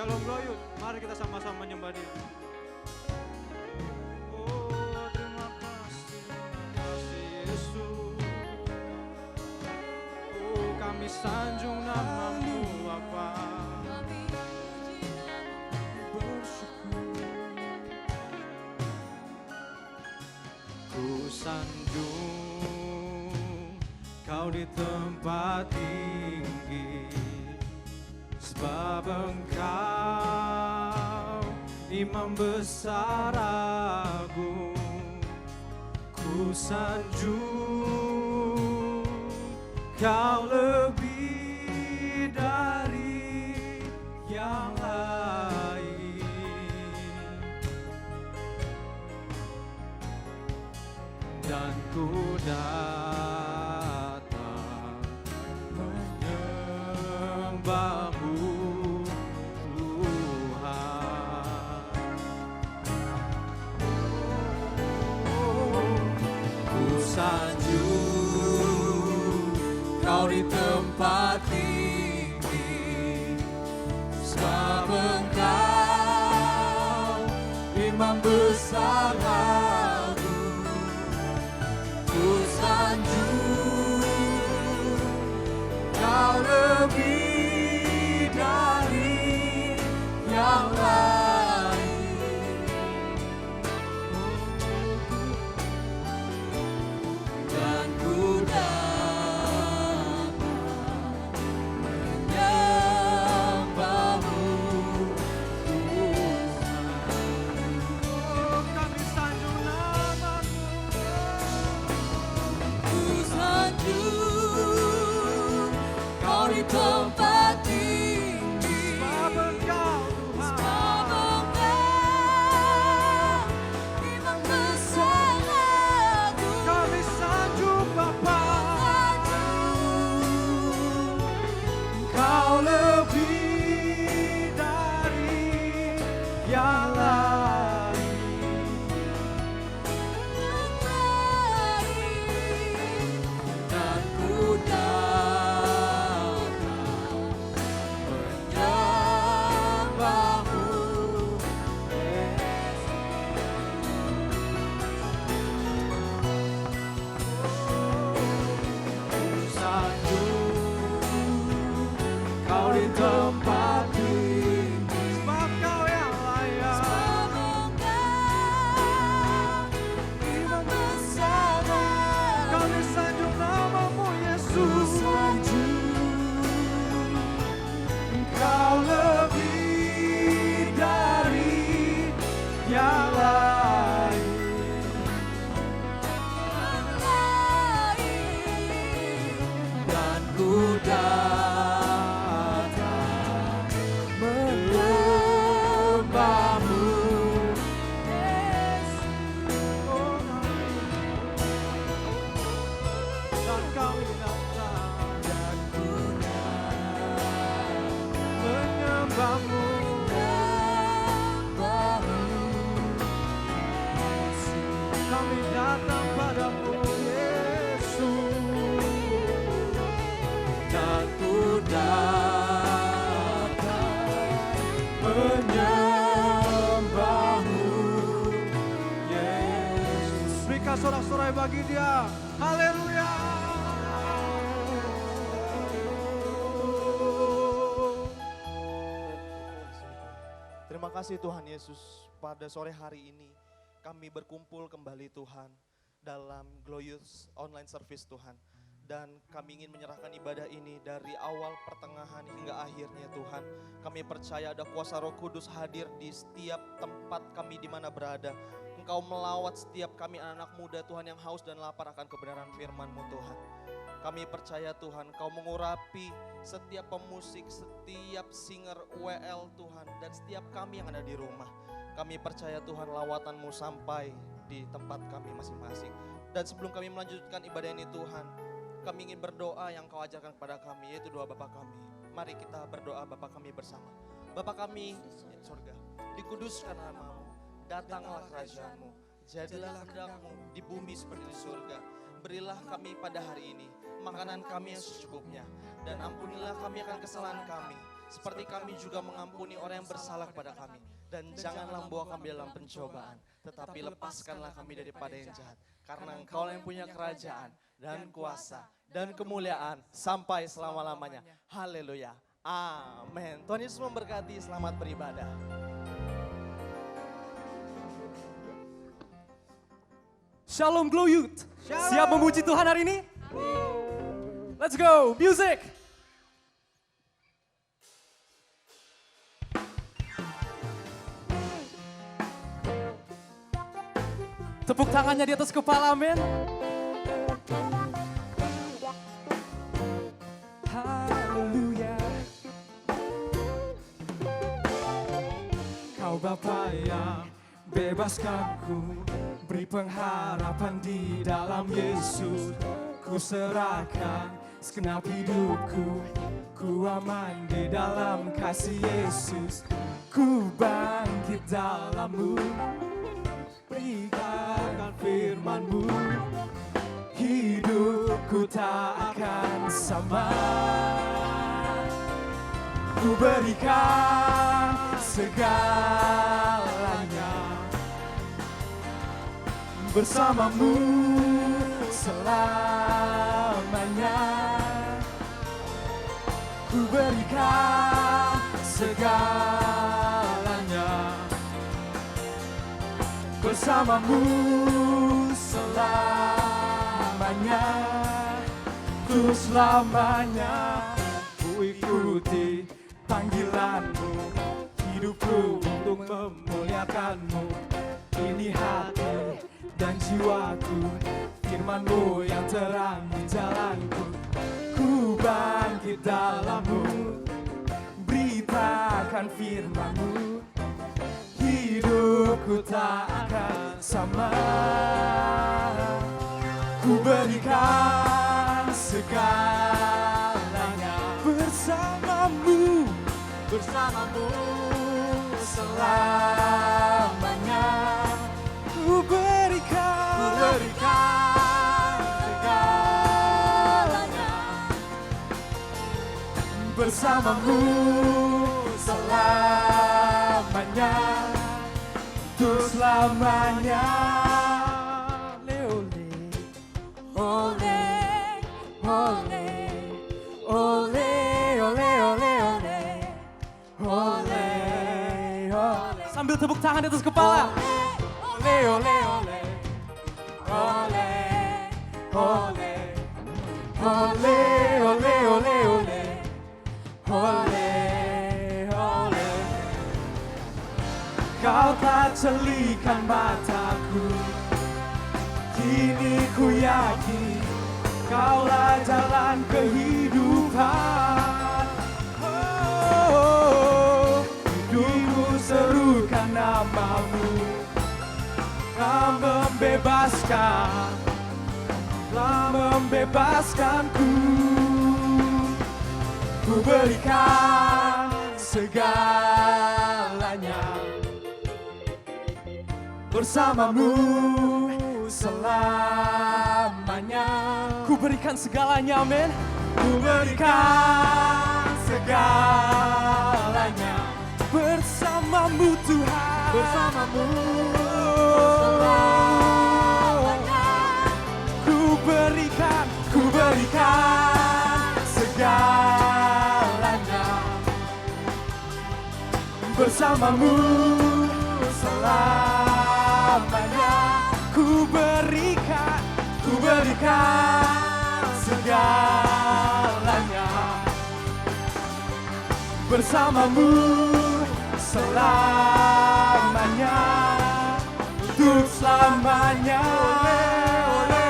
Shalom Gloyut, mari kita sama-sama menyembah Dia. Oh, terima kasih Yesus. Oh, kami sanjung nama-Mu Bapa. Ku sanjung Kau di tempat tinggi, sebab Engkau Imam besar agung. Ku sanjung Kau lebih dari yang lain, dan ku datang menyembah-Mu Tuhan. Ku sanjung Kau di tempat tinggi, sebab Engkau Imam besar agung. Ku sanjung Kau lebih dari yang lain, dan ku datang menyembah-Mu Tuhan. Oh, kami sanjung nama-Mu. Ku sanjung Kau di tempat tinggi, sebab Engkau Tuhan, sebab Engkau Imam besar agung. Kami sanjung Bapa, Engkau lebih dari yang lain, dan ku datang menyembah-Mu Yesus. Ku sanjung Kau di tempat tinggi, sebab Kau yang layak, sebab Engkau Imam besar agung. Kami sanjung nama-Mu Yesus. Kau lebih dari yang lain, dan ku datang menyembah-Mu Yesus. Oh, dan kami datang, dan ku datang menyembah-Mu. Kami datang padamu Yesus, dan ku datang menyembah-Mu Yesus. Berikan sorak-sorai bagi Dia. Haleluya. Terima kasih Tuhan Yesus, pada sore hari ini kami berkumpul kembali Tuhan dalam Gloyus online service Tuhan. Dan kami ingin menyerahkan ibadah ini dari awal, pertengahan hingga akhirnya Tuhan. Kami percaya ada kuasa Roh Kudus hadir di setiap tempat kami di mana berada. Engkau melawat setiap kami anak-anak muda Tuhan yang haus dan lapar akan kebenaran firman-Mu Tuhan. Kami percaya Tuhan, Kau mengurapi setiap pemusik, setiap singer WL Tuhan, dan setiap kami yang ada di rumah. Kami percaya Tuhan, lawatan-Mu sampai di tempat kami masing-masing. Dan sebelum kami melanjutkan ibadah ini Tuhan, kami ingin berdoa yang Kau ajarkan kepada kami, yaitu doa Bapa kami. Mari kita berdoa Bapa kami bersama. Bapa kami di surga, dikuduskan nama-Mu, datanglah kerajaan-Mu, jadilah kehendak-Mu di bumi seperti di surga. Berilah kami pada hari ini makanan kami yang secukupnya, dan ampunilah kami akan kesalahan kami, seperti kami juga mengampuni orang yang bersalah kepada kami. Dan janganlah membawa kami dalam pencobaan, tetapi lepaskanlah kami daripada yang jahat. Karena Engkau yang punya kerajaan dan kuasa dan kemuliaan sampai selama-lamanya. Haleluya. Amin. Tuhan Yesus memberkati, selamat beribadah. Shalom Glow Youth. Siap memuji Tuhan hari ini? Let's go, music. Tepuk tangannya di atas kepala, amin. Haleluya. Kau Bapa yang bebaskanku, beri pengharapan di dalam Yesus. Ku serahkan segenap hidupku, ku aman di dalam kasih Yesus. Ku bangkit dalam-Mu, beritakan firman-Mu. Hidupku tak akan sama. Ku berikan segalanya, bersama-Mu selamanya. Ku berikan segalanya, bersama-Mu selamanya. Untuk selamanya ku ikuti panggilan-Mu, hidupku untuk memuliakan-Mu. Ini hati dan jiwaku, firman-Mu yang terang di jalanku. Ku bangkit dalam-Mu, beritakan firman-Mu. Hidupku tak akan sama. Ku berikan segalanya, bersama-Mu, bersama-Mu selamanya. Ku berikan segalanya, bersama-Mu selamanya. Untuk selamanya. Ole, ole, ole, ole, ole, ole, ole, ole. Sambil tepuk tangan di atas kepala. Ole, ole, ole, ole, ole, ole, ole, ole, ole, ole, ole. Kau tak celikan mataku, kini ku yakin Kaulah jalan kehidupan. Hidupku serukan nama-Mu, Kau membebaskan, Kau membebaskanku. Ku berikan segalanya, bersama-Mu selamanya. Ku berikan segalanya, amin. Ku berikan segalanya, bersama-Mu Tuhan, bersama-Mu selamanya. Ku berikan segalanya, bersama-Mu selamanya. Ku berikan segalanya, bersama-Mu selamanya. Untuk selamanya. Ole, ole,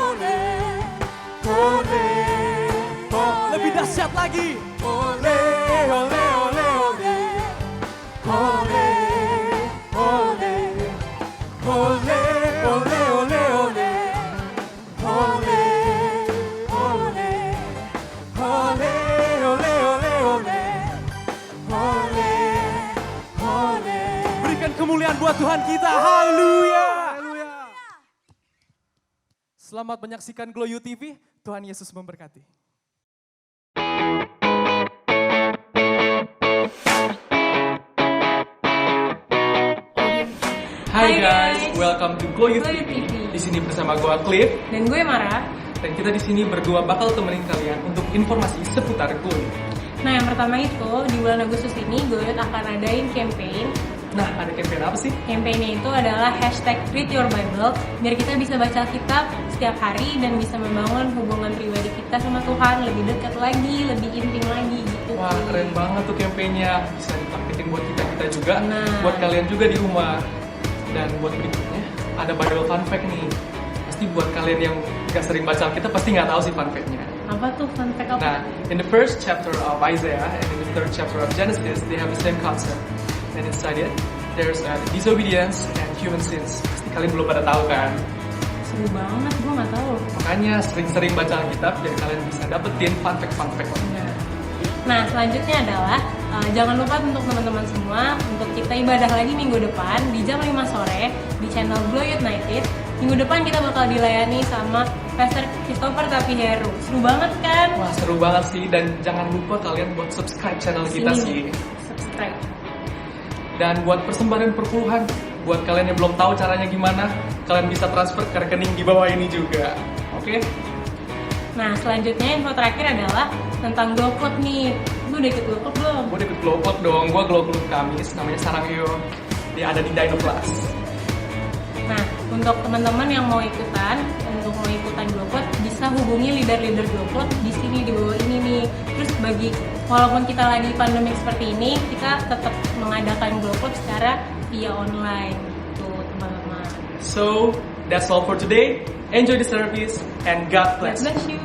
ole, ole, ole. Lebih dahsyat lagi. Ole, ole, ole, ole, ole, ole, ole, ole, ole, ole, ole, ole, ole, ole, ole, ole, ole, ole. Berikan kemuliaan buat Tuhan kita. Haleluya. Selamat menyaksikan Glow You TV. Tuhan Yesus memberkati. Hai guys, welcome to Glow Youth Glow Youth TV. TV. Di sini bersama gue Cliff Dan gue Mara. dan kita di sini berdua bakal temenin kalian untuk informasi seputar Glow Youth. Nah, yang pertama itu di bulan Agustus ini Glow Youth akan adain campaign. Nah, ada campaign apa sih? Campaignnya itu adalah #ReadYourBible biar kita bisa baca Alkitab setiap hari dan bisa membangun hubungan pribadi kita sama Tuhan lebih dekat lagi, lebih intim lagi gitu. Wah, keren banget tuh campaignnya. Bisa dipraktekin buat kita juga, Nah. buat kalian juga di rumah. Dan buat berikutnya, ada Bible fun fact nih. Pasti buat kalian yang gak sering baca Alkitab pasti nggak tahu sih fun fact-nya. Apa tuh fun fact apa? Nah, in the first chapter of Isaiah and in the third chapter of Genesis, they have the same concept. And inside it, there's disobedience and human sins. Pasti kalian belum pada tahu kan? Seru banget, gue nggak tahu. Makanya sering-sering baca Alkitab biar kalian bisa dapetin fun fact. Nah, selanjutnya adalah jangan lupa untuk teman-teman semua untuk kita ibadah lagi minggu depan di jam 5 sore di channel Glow United. Minggu depan kita bakal dilayani sama Pastor Christopher Tapiheru. Seru banget kan? Wah, seru banget sih. Dan jangan lupa kalian buat subscribe channel kita sih. Subscribe. Dan buat persembahan perpuluhan, buat kalian yang belum tahu caranya gimana, kalian bisa transfer ke rekening di bawah ini juga. Oke? Nah, selanjutnya info terakhir adalah tentang Glow Club nih. Lu udah ikut Glow Club belum? Gue ikut Glow Club dong. Gue Glow Club Kamis, namanya Sarangyo. Dia ada di Dino Class. Nah, untuk teman-teman yang mau ikutan Glow Club, bisa hubungi leader-leader Glow Club di sini di bawah ini nih. Terus walaupun kita lagi pandemi seperti ini, kita tetap mengadakan Glow Club secara via online tuh teman-teman. So, that's all for today. Enjoy the service and God God bless. bless you.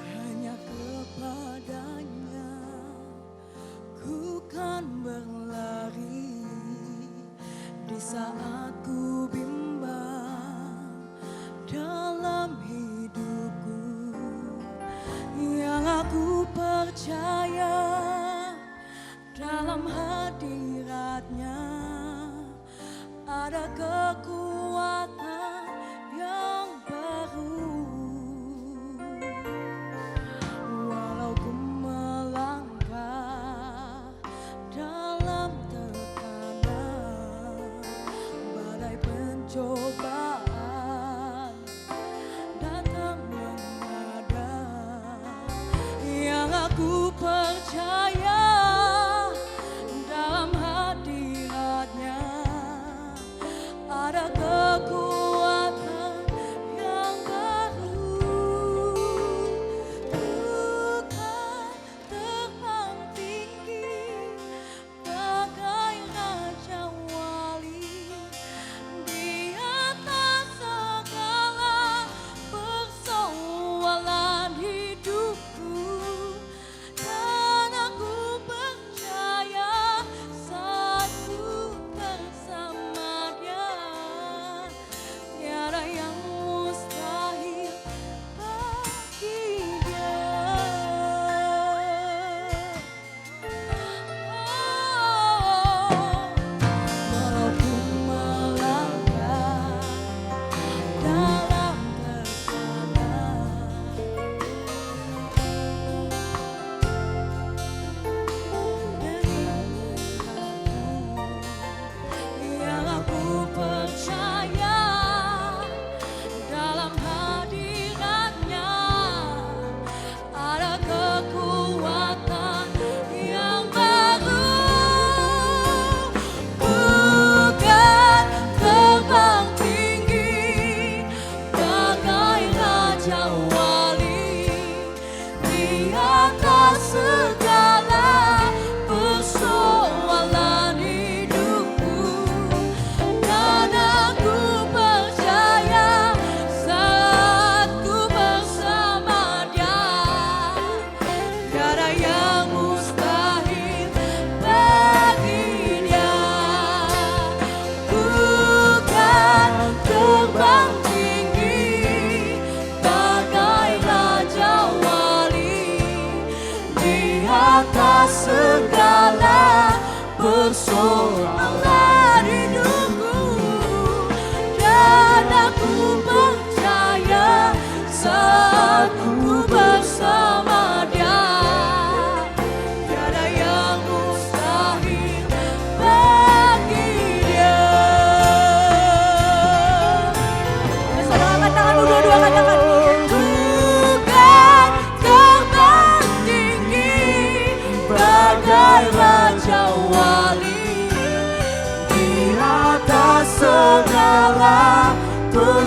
Hanya kepadanya ku kan berlari di saat ku bimbang dalam hidupku. Yang aku percaya dalam hadiratnya ada kekuatan yang baru. Walau ku melangkah dalam tekanan, badai pencobaan datang menghadang. Yang aku percaya dalam hadiratnya ada kekuatan yang baru. Tuhan terbang tinggi bagai raja wali di atas segala persoalan hidupku. Dan aku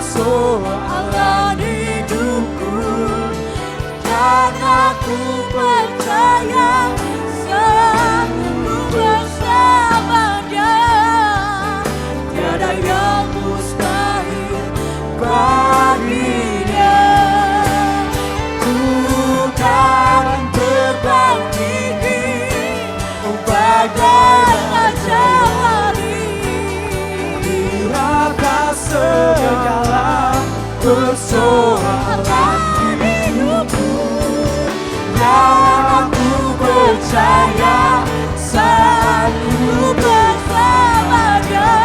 persoalan hidupku, dan aku percaya saat ku bersama Dia, tiada yang mustahil bagi Dia. Ku kan terbang tinggi bagai matahari di atas segala persoalan hidupku, dan aku percaya saat ku bersama Dia,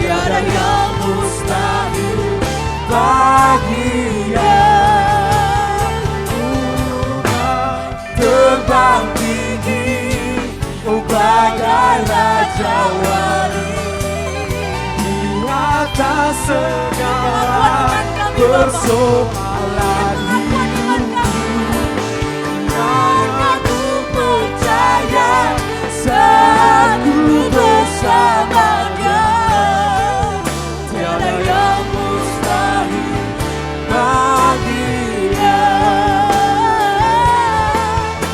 tiada yang mustahil bagi Dia. Terbang tinggi bagai raja wali di atas segala persoalan hidupku, dan aku percaya saat ku bersama Dia, tiada yang mustahil bagi Dia,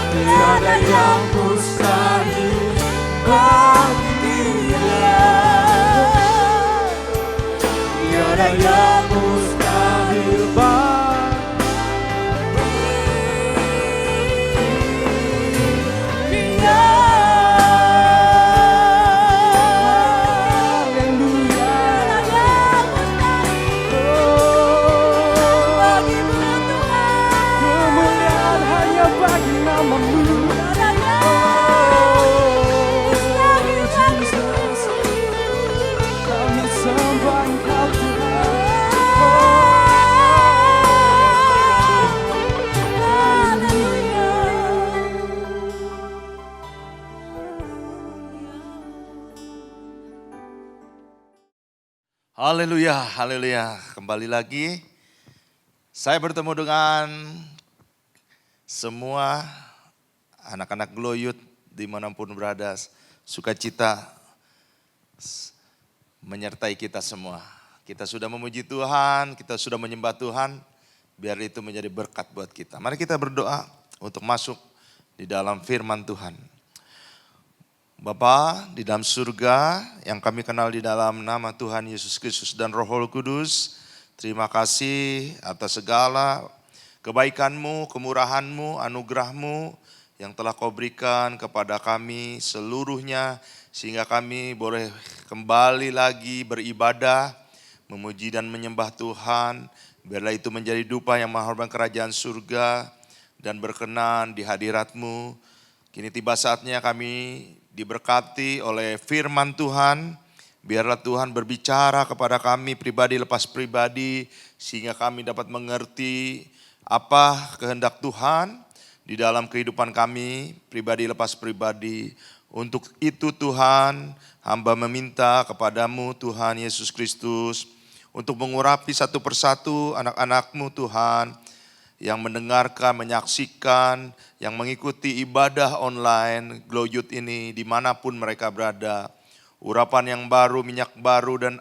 tiada yang mustahil bagi Dia, tiada yang mustahil bagi Dia. Haleluya. Tiada yang mustahil bagimu Tuhan. Kemuliaan hanya bagi nama-Mu. Tiada yang mustahil bagimu. Kami sembah Engkau Tuhan. Haleluya, haleluya. Kembali lagi, saya bertemu dengan semua anak-anak Glow Youth dimanapun berada. Sukacita menyertai kita semua. Kita sudah memuji Tuhan, kita sudah menyembah Tuhan, biar itu menjadi berkat buat kita. Mari kita berdoa untuk masuk di dalam firman Tuhan. Bapa di dalam surga yang kami kenal di dalam nama Tuhan Yesus Kristus dan Roh Kudus, terima kasih atas segala kebaikan-Mu, kemurahan-Mu, anugerah-Mu yang telah Kau berikan kepada kami seluruhnya, sehingga kami boleh kembali lagi beribadah, memuji dan menyembah Tuhan. Biarlah itu menjadi dupa yang menghormati kerajaan surga dan berkenan di hadirat-Mu. Kini tiba saatnya kami diberkati oleh firman Tuhan. Biarlah Tuhan berbicara kepada kami pribadi lepas pribadi, sehingga kami dapat mengerti apa kehendak Tuhan di dalam kehidupan kami pribadi lepas pribadi. Untuk itu Tuhan, hamba meminta kepadamu Tuhan Yesus Kristus untuk mengurapi satu persatu anak-anak-Mu Tuhan, yang mendengarkan, menyaksikan, yang mengikuti ibadah online Glow Youth ini dimanapun mereka berada. Urapan yang baru, minyak baru, dan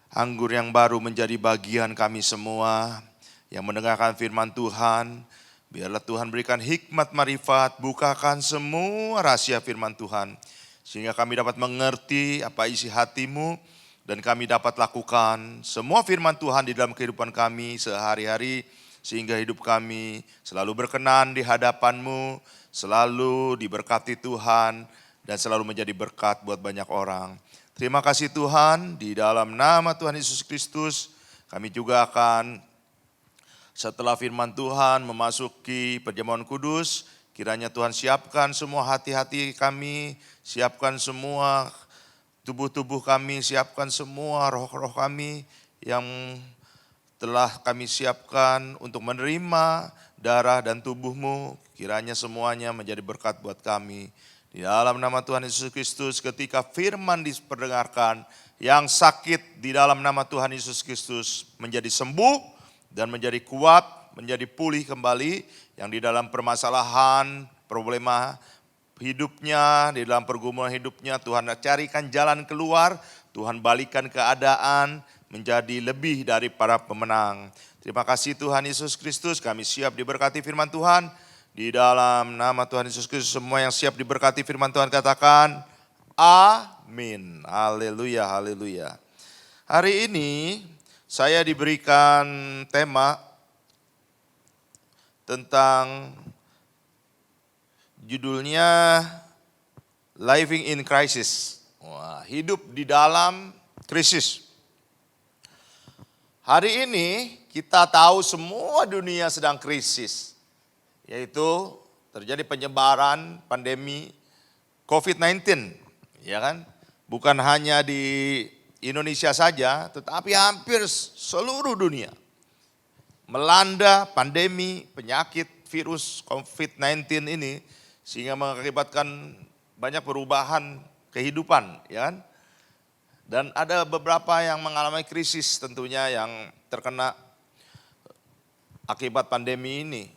anggur yang baru menjadi bagian kami semua yang mendengarkan firman Tuhan. Biarlah Tuhan berikan hikmat marifat, bukakan semua rahasia firman Tuhan, sehingga kami dapat mengerti apa isi hati-Mu, dan kami dapat lakukan semua firman Tuhan di dalam kehidupan kami sehari-hari, sehingga hidup kami selalu berkenan di hadapan-Mu, selalu diberkati Tuhan, dan selalu menjadi berkat buat banyak orang. Terima kasih Tuhan, di dalam nama Tuhan Yesus Kristus, kami juga akan setelah firman Tuhan memasuki perjamuan kudus. Kiranya Tuhan siapkan semua hati-hati kami, siapkan semua tubuh-tubuh kami, siapkan semua roh-roh kami yang telah kami siapkan untuk menerima darah dan tubuh-Mu. Kiranya semuanya menjadi berkat buat kami. Di dalam nama Tuhan Yesus Kristus, ketika firman diperdengarkan, yang sakit di dalam nama Tuhan Yesus Kristus menjadi sembuh dan menjadi kuat, menjadi pulih kembali. Yang di dalam permasalahan, problema hidupnya, di dalam pergumulan hidupnya, Tuhan carikan jalan keluar, Tuhan balikan keadaan menjadi lebih dari para pemenang. Terima kasih Tuhan Yesus Kristus, kami siap diberkati firman Tuhan. Di dalam nama Tuhan Yesus Kristus, semua yang siap diberkati firman Tuhan katakan, amin. Haleluya, haleluya. Hari ini saya diberikan tema tentang judulnya Living in Crisis. Wah, hidup di dalam krisis. Hari ini kita tahu semua dunia sedang krisis, yaitu terjadi penyebaran pandemi COVID-19, ya kan? Bukan hanya di Indonesia saja, tetapi hampir seluruh dunia melanda pandemi penyakit virus COVID-19 ini, sehingga mengakibatkan banyak perubahan kehidupan, ya kan? Dan ada beberapa yang mengalami krisis tentunya yang terkena akibat pandemi ini.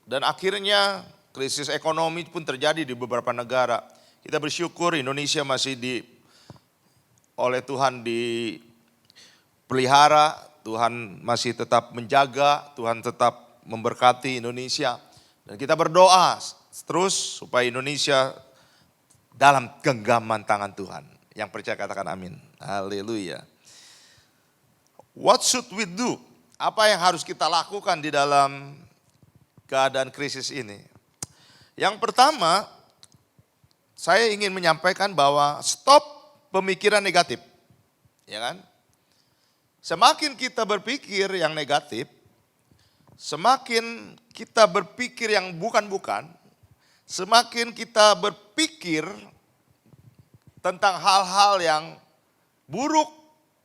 Dan akhirnya krisis ekonomi pun terjadi di beberapa negara. Kita bersyukur Indonesia masih oleh Tuhan dipelihara, Tuhan masih tetap menjaga, Tuhan tetap memberkati Indonesia. Dan kita berdoa terus supaya Indonesia dalam genggaman tangan Tuhan. Yang percaya katakan amin. Haleluya. What should we do? Apa yang harus kita lakukan di dalam keadaan krisis ini? Yang pertama, saya ingin menyampaikan bahwa stop pemikiran negatif. Ya kan? Semakin kita berpikir yang negatif, semakin kita berpikir yang bukan-bukan, semakin kita berpikir tentang hal-hal yang buruk,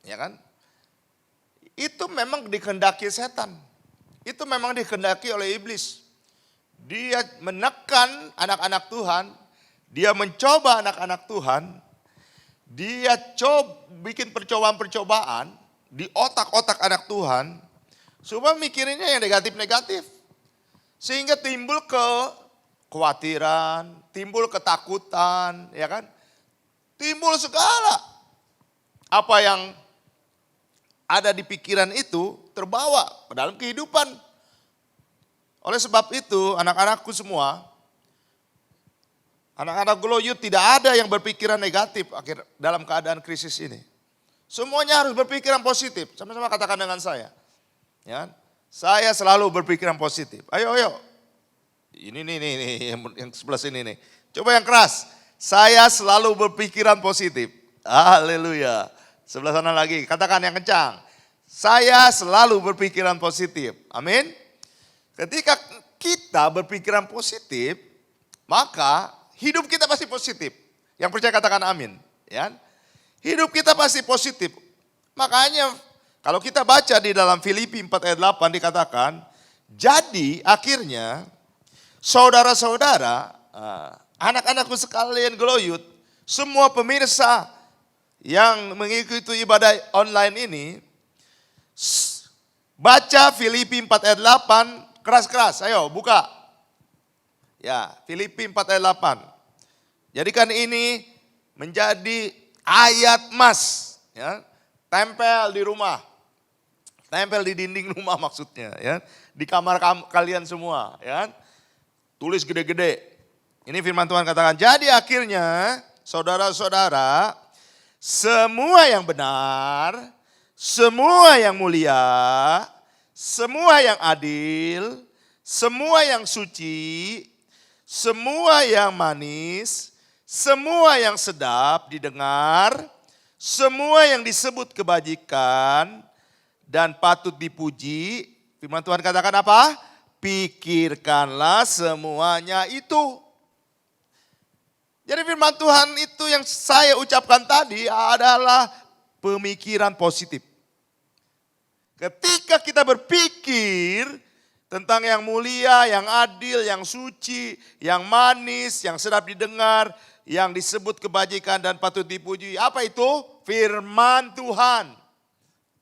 ya kan? Itu memang dikehendaki setan. Itu memang dikehendaki oleh iblis. Dia menekan anak-anak Tuhan, dia mencoba anak-anak Tuhan, dia bikin percobaan-percobaan di otak-otak anak Tuhan, supaya mikirinnya yang negatif-negatif. Sehingga timbul kekhawatiran, timbul ketakutan, ya kan? Timbul segala apa yang ada di pikiran itu terbawa ke dalam kehidupan. Oleh sebab itu anak-anakku semua, anak-anak Glow Youth tidak ada yang berpikiran negatif dalam keadaan krisis ini. Semuanya harus berpikiran positif. Sama-sama katakan dengan saya. Ya, saya selalu berpikiran positif. Ayo. Ini yang sebelah sini nih. Coba yang keras. Saya selalu berpikiran positif. Haleluya. Sebelah sana lagi, katakan yang kencang. Saya selalu berpikiran positif. Amin. Ketika kita berpikiran positif, maka hidup kita pasti positif. Yang percaya katakan amin. Ya. Hidup kita pasti positif. Makanya kalau kita baca di dalam Filipi 4 ayat 8 dikatakan, jadi akhirnya saudara-saudara, anak-anakku sekalian Glow Youth, semua pemirsa yang mengikuti ibadah online ini, baca Filipi 4 ayat 8, keras-keras, ayo buka. Ya, Filipi 4 ayat 8. Jadikan ini menjadi ayat emas, ya. Tempel di rumah. Tempel di dinding rumah maksudnya, ya. Di kamar kalian semua, ya. Tulis gede-gede. Ini firman Tuhan katakan, jadi akhirnya saudara-saudara, semua yang benar, semua yang mulia, semua yang adil, semua yang suci, semua yang manis, semua yang sedap didengar, semua yang disebut kebajikan dan patut dipuji, firman Tuhan katakan apa? Pikirkanlah semuanya itu. Jadi firman Tuhan itu yang saya ucapkan tadi adalah pemikiran positif. Ketika kita berpikir tentang yang mulia, yang adil, yang suci, yang manis, yang sedap didengar, yang disebut kebajikan dan patut dipuji. Apa itu? Firman Tuhan.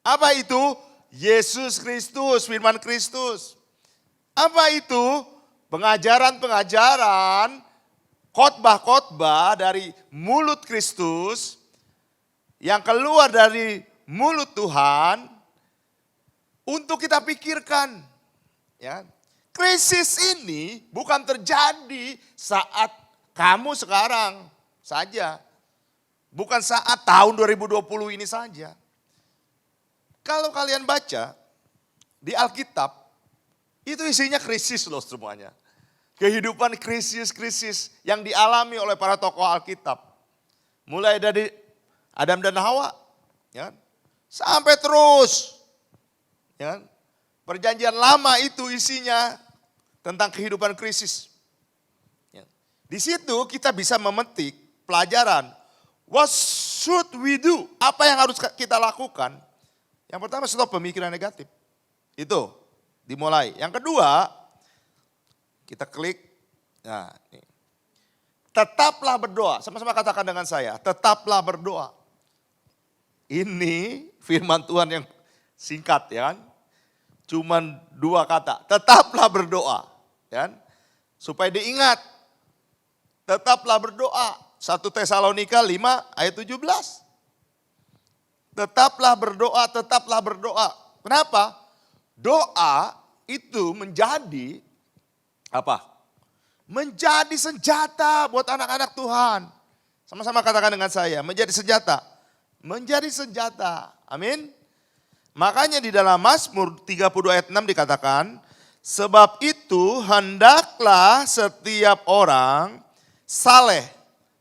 Apa itu? Yesus Kristus, firman Kristus. Apa itu? Pengajaran-pengajaran, khotbah-khotbah dari mulut Kristus yang keluar dari mulut Tuhan untuk kita pikirkan. Ya. Krisis ini bukan terjadi saat kamu sekarang saja. Bukan saat tahun 2020 ini saja. Kalau kalian baca di Alkitab, itu isinya krisis loh semuanya. Kehidupan krisis-krisis yang dialami oleh para tokoh Alkitab. Mulai dari Adam dan Hawa, ya, sampai terus. Ya, perjanjian lama itu isinya tentang kehidupan krisis. Ya. Di situ kita bisa memetik pelajaran. What should we do? Apa yang harus kita lakukan? Yang pertama, stop pemikiran negatif. Itu dimulai. Yang kedua, kita klik. Nah, ini. Tetaplah berdoa. Sama-sama katakan dengan saya. Tetaplah berdoa. Ini firman Tuhan yang singkat, ya kan? Cuman 2 kata. Tetaplah berdoa. Ya kan? Supaya diingat. Tetaplah berdoa. 1 Tesalonika 5 ayat 17. Tetaplah berdoa, tetaplah berdoa. Kenapa? Doa itu menjadi apa? Menjadi senjata buat anak-anak Tuhan. Sama-sama katakan dengan saya, menjadi senjata. Menjadi senjata. Amin. Makanya di dalam Mazmur 32 ayat 6 dikatakan, sebab itu hendaklah setiap orang saleh.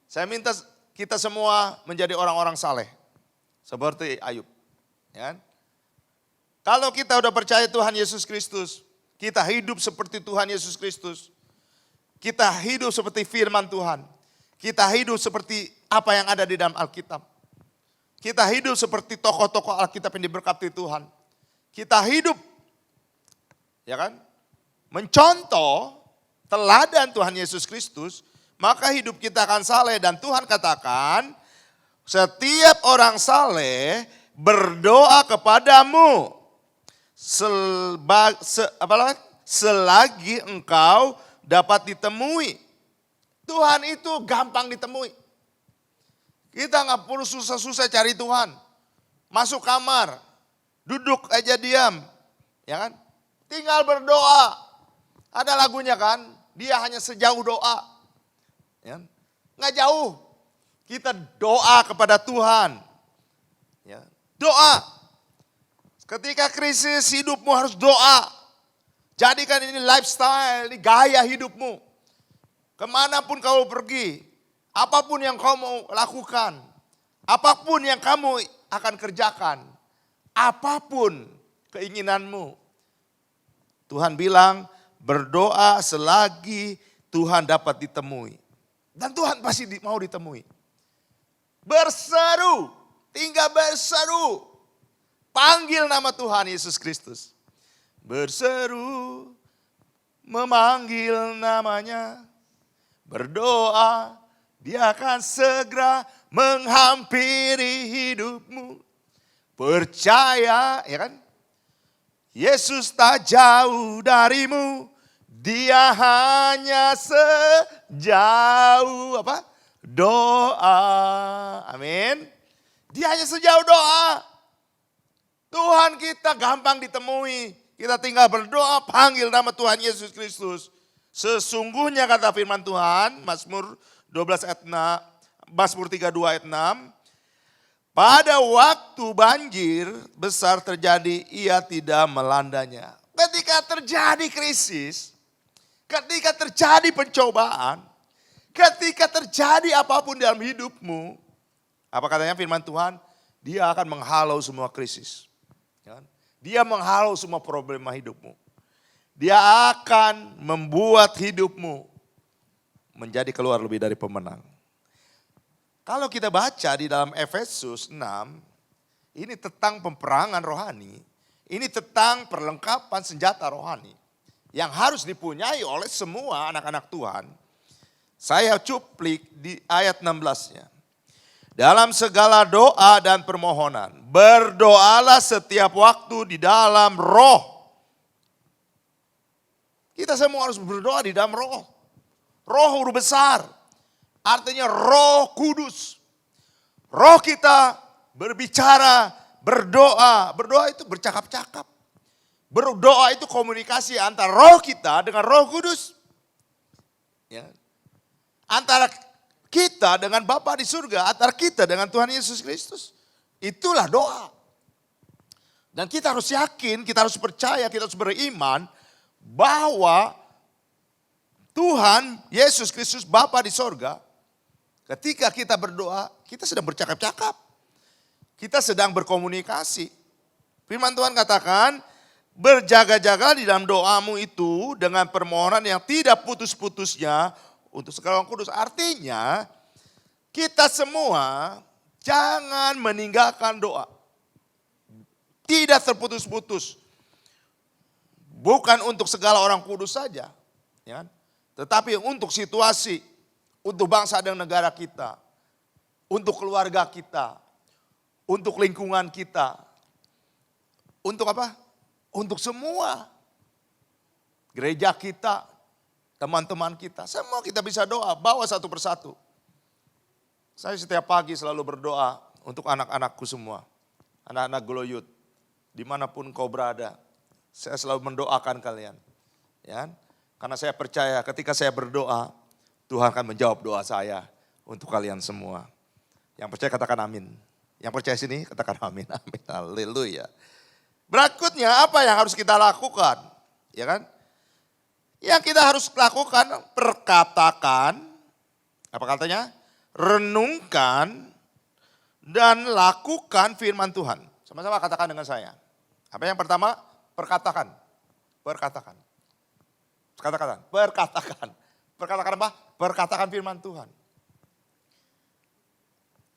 Saya minta kita semua menjadi orang-orang saleh. Seperti Ayub. Ya. Kalau kita udah percaya Tuhan Yesus Kristus, kita hidup seperti Tuhan Yesus Kristus. Kita hidup seperti firman Tuhan. Kita hidup seperti apa yang ada di dalam Alkitab. Kita hidup seperti tokoh-tokoh Alkitab yang diberkati Tuhan. Kita hidup, ya kan? Mencontoh teladan Tuhan Yesus Kristus, maka hidup kita akan saleh. Dan Tuhan katakan, setiap orang saleh berdoa kepadamu selagi engkau dapat ditemui. Tuhan itu gampang ditemui. Kita nggak perlu susah-susah cari Tuhan. Masuk kamar, duduk aja diam, ya kan? Tinggal berdoa. Ada lagunya kan? Dia hanya sejauh doa. Ya. Nggak jauh. Kita doa kepada Tuhan. Ya. Doa. Ketika krisis hidupmu harus doa. Jadikan ini lifestyle, ini gaya hidupmu. Kemanapun kau pergi, apapun yang kau mau lakukan, apapun yang kamu akan kerjakan, apapun keinginanmu. Tuhan bilang berdoa selagi Tuhan dapat ditemui. Dan Tuhan pasti mau ditemui. Berseru, tinggal berseru. Panggil nama Tuhan Yesus Kristus. Berseru, memanggil namanya. Berdoa, dia akan segera menghampiri hidupmu. Percaya, ya kan? Yesus tak jauh darimu. Dia hanya sejauh apa? Doa. Amin. Dia hanya sejauh doa. Tuhan kita gampang ditemui. Kita tinggal berdoa, panggil nama Tuhan Yesus Kristus. Sesungguhnya kata firman Tuhan, Mazmur 12 ayat 6, Mazmur 32 ayat 6. Pada waktu banjir besar terjadi, ia tidak melandanya. Ketika terjadi krisis, ketika terjadi pencobaan, ketika terjadi apapun dalam hidupmu, apa katanya firman Tuhan? Dia akan menghalau semua krisis. Dia menghalau semua problema hidupmu. Dia akan membuat hidupmu menjadi keluar lebih dari pemenang. Kalau kita baca di dalam Efesus 6, ini tentang peperangan rohani. Ini tentang perlengkapan senjata rohani yang harus dipunyai oleh semua anak-anak Tuhan. Saya cuplik di ayat 16-nya. Dalam segala doa dan permohonan, berdoalah setiap waktu di dalam roh. Kita semua harus berdoa di dalam roh. Roh huruf besar, artinya Roh Kudus. Roh kita berbicara, berdoa. Berdoa itu bercakap-cakap. Berdoa itu komunikasi antara roh kita dengan Roh Kudus. Ya. Antara kita dengan Bapa di surga, antara kita dengan Tuhan Yesus Kristus. Itulah doa. Dan kita harus yakin, kita harus percaya, kita harus beriman bahwa Tuhan Yesus Kristus Bapa di surga, ketika kita berdoa, kita sedang bercakap-cakap. Kita sedang berkomunikasi. Firman Tuhan katakan, berjaga-jaga di dalam doamu itu dengan permohonan yang tidak putus-putusnya untuk segala orang kudus. Artinya kita semua jangan meninggalkan doa. Tidak terputus-putus. Bukan untuk segala orang kudus saja. Ya, tetapi untuk situasi, untuk bangsa dan negara kita. Untuk keluarga kita. Untuk lingkungan kita. Untuk apa? Untuk semua. Gereja kita, teman-teman kita, semua kita bisa doa, bawa satu persatu. Saya setiap pagi selalu berdoa untuk anak-anakku semua. Anak-anak Glow Youth, dimanapun kau berada, saya selalu mendoakan kalian. Ya, karena saya percaya ketika saya berdoa, Tuhan akan menjawab doa saya untuk kalian semua. Yang percaya katakan amin. Yang percaya sini katakan amin. Amin. Haleluya. Berikutnya apa yang harus kita lakukan? Ya kan? Yang kita harus lakukan, perkatakan, apa katanya? Renungkan dan lakukan firman Tuhan. Sama-sama katakan dengan saya. Apa yang pertama? Perkatakan. Perkatakan. Katakan. Perkatakan. Perkatakan apa? Perkatakan firman Tuhan.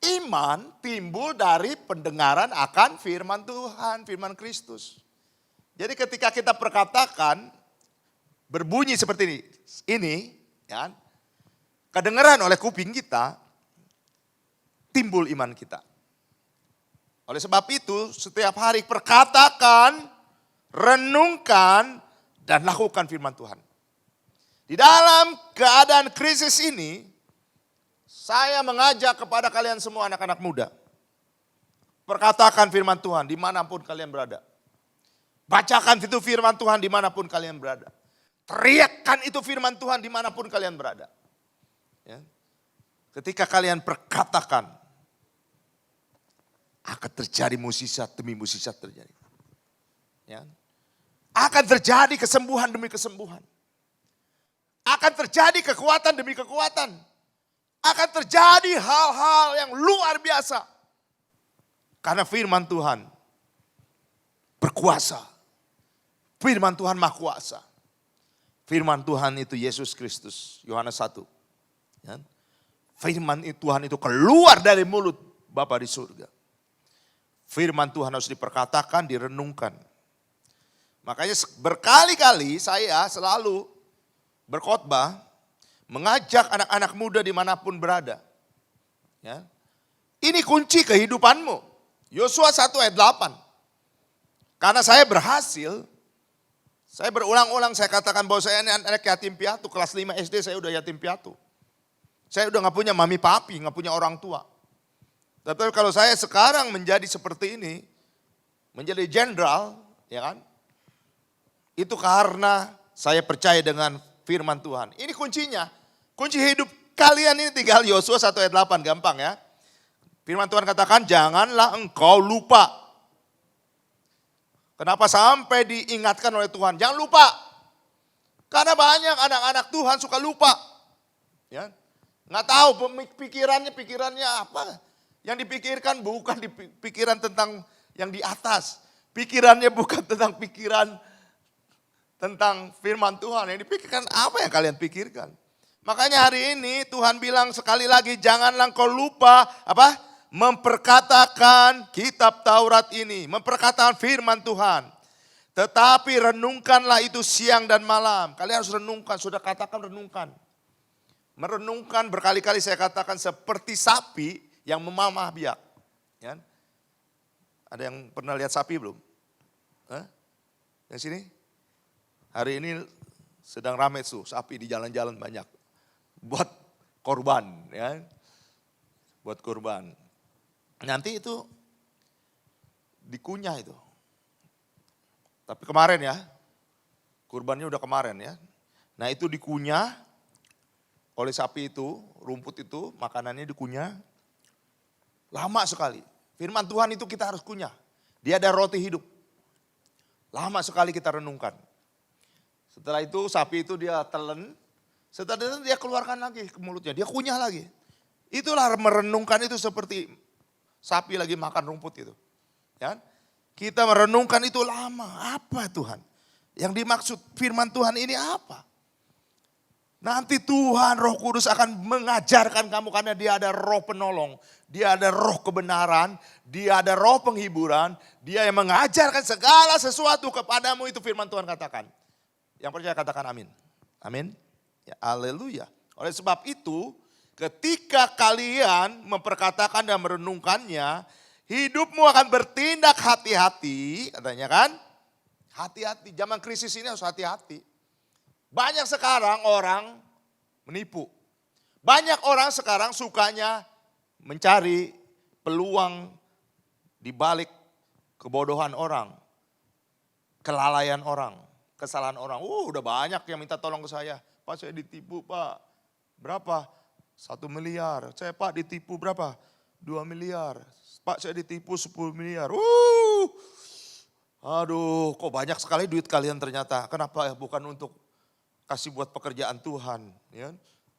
Iman timbul dari pendengaran akan firman Tuhan, firman Kristus. Jadi ketika kita perkatakan, berbunyi seperti ini, ya, kedengaran oleh kuping kita, timbul iman kita. Oleh sebab itu, setiap hari perkatakan, renungkan, dan lakukan firman Tuhan. Di dalam keadaan krisis ini, saya mengajak kepada kalian semua anak-anak muda. Perkatakan firman Tuhan dimanapun kalian berada. Bacakan itu firman Tuhan dimanapun kalian berada. Teriakkan itu firman Tuhan dimanapun kalian berada. Ya. Ketika kalian perkatakan, akan terjadi mukjizat demi mukjizat terjadi. Ya. Akan terjadi kesembuhan demi kesembuhan. Akan terjadi kekuatan demi kekuatan. Akan terjadi hal-hal yang luar biasa. Karena firman Tuhan berkuasa. Firman Tuhan maha kuasa. Firman Tuhan itu Yesus Kristus, Yohanes 1. Ya. Firman Tuhan itu keluar dari mulut Bapa di surga. Firman Tuhan harus diperkatakan, direnungkan. Makanya berkali-kali saya selalu berkhotbah, mengajak anak-anak muda dimanapun berada. Ya. Ini kunci kehidupanmu. Yosua 1 ayat 8. Karena saya berhasil, saya berulang-ulang saya katakan bahwa saya ini anak yatim piatu. Kelas 5 SD saya udah yatim piatu. Saya udah gak punya mami papi, gak punya orang tua. Tapi kalau saya sekarang menjadi seperti ini, menjadi jenderal, ya kan? Itu karena saya percaya dengan firman Tuhan. Ini kuncinya. Kunci hidup kalian ini tinggal Yosua 1 ayat 8, gampang ya. Firman Tuhan katakan, janganlah engkau lupa. Kenapa sampai diingatkan oleh Tuhan? Jangan lupa. Karena banyak anak-anak Tuhan suka lupa. Ya. Nggak tahu pikirannya apa. Yang dipikirkan bukan pikiran tentang yang di atas. Pikirannya bukan tentang pikiran tentang firman Tuhan. Yang dipikirkan apa yang kalian pikirkan. Makanya hari ini Tuhan bilang sekali lagi, janganlah kau lupa apa? Memperkatakan kitab Taurat ini, memperkatakan firman Tuhan. Tetapi renungkanlah itu siang dan malam. Kalian harus renungkan, sudah katakan renungkan. Merenungkan berkali-kali saya katakan seperti sapi yang memamah biak. Ya. Ada yang pernah lihat sapi belum? Hah? Yang sini? Hari ini sedang ramai tuh sapi di jalan-jalan banyak. Buat korban, ya, buat korban. Nanti itu dikunyah itu. Tapi kemarin ya, kurbannya udah kemarin ya. Nah itu dikunyah oleh sapi itu, rumput itu, makanannya dikunyah. Lama sekali. Firman Tuhan itu kita harus kunyah. Dia ada roti hidup. Lama sekali kita renungkan. Setelah itu sapi itu dia telan. Setelah itu dia keluarkan lagi ke mulutnya. Dia kunyah lagi. Itulah merenungkan itu seperti sapi lagi makan rumput itu. Ya? Kita merenungkan itu lama. Apa Tuhan? Yang dimaksud firman Tuhan ini apa? Nanti Tuhan Roh Kudus akan mengajarkan kamu karena dia ada roh penolong. Dia ada roh kebenaran. Dia ada roh penghiburan. Dia yang mengajarkan segala sesuatu kepadamu itu firman Tuhan katakan. Yang percaya katakan amin. Amin. Ya, haleluya. Oleh sebab itu ketika kalian memperkatakan dan merenungkannya, hidupmu akan bertindak hati-hati, katanya kan? Hati-hati, zaman krisis ini harus hati-hati. Banyak sekarang orang menipu. Banyak orang sekarang sukanya mencari peluang di balik kebodohan orang, kelalaian orang, kesalahan orang. Udah banyak yang minta tolong ke saya. Pak saya ditipu Pak. Berapa? 1 miliar. Saya Pak ditipu berapa? 2 miliar. Pak saya ditipu 10 miliar. Aduh kok banyak sekali duit kalian ternyata. Kenapa ya? Bukan untuk kasih buat pekerjaan Tuhan. Ya?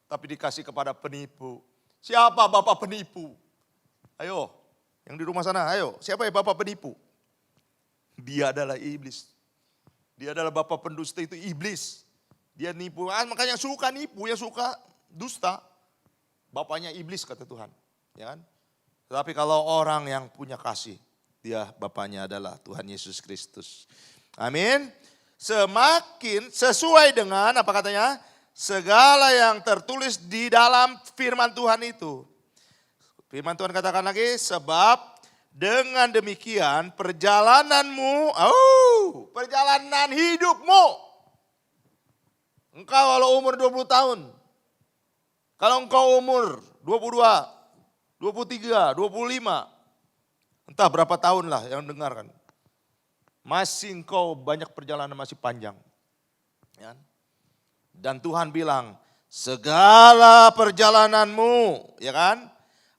Tapi dikasih kepada penipu. Siapa bapak penipu? Ayo yang di rumah sana ayo. Siapa ya bapak penipu? Dia adalah iblis. Dia adalah bapak pendusta itu iblis. Dia nipu. Makanya yang suka nipu, yang suka dusta. Bapaknya iblis kata Tuhan. Ya kan? Tetapi kalau orang yang punya kasih, dia bapaknya adalah Tuhan Yesus Kristus. Amin. Semakin sesuai dengan apa katanya? Segala yang tertulis di dalam firman Tuhan itu. Firman Tuhan katakan lagi, sebab dengan demikian perjalananmu, perjalanan hidupmu. Engkau kalau umur 20 tahun, kalau engkau umur 22, 23, 25, entah berapa tahun lah yang dengarkan. Masih engkau banyak perjalanan masih panjang. Ya. Dan Tuhan bilang, segala perjalananmu, ya kan,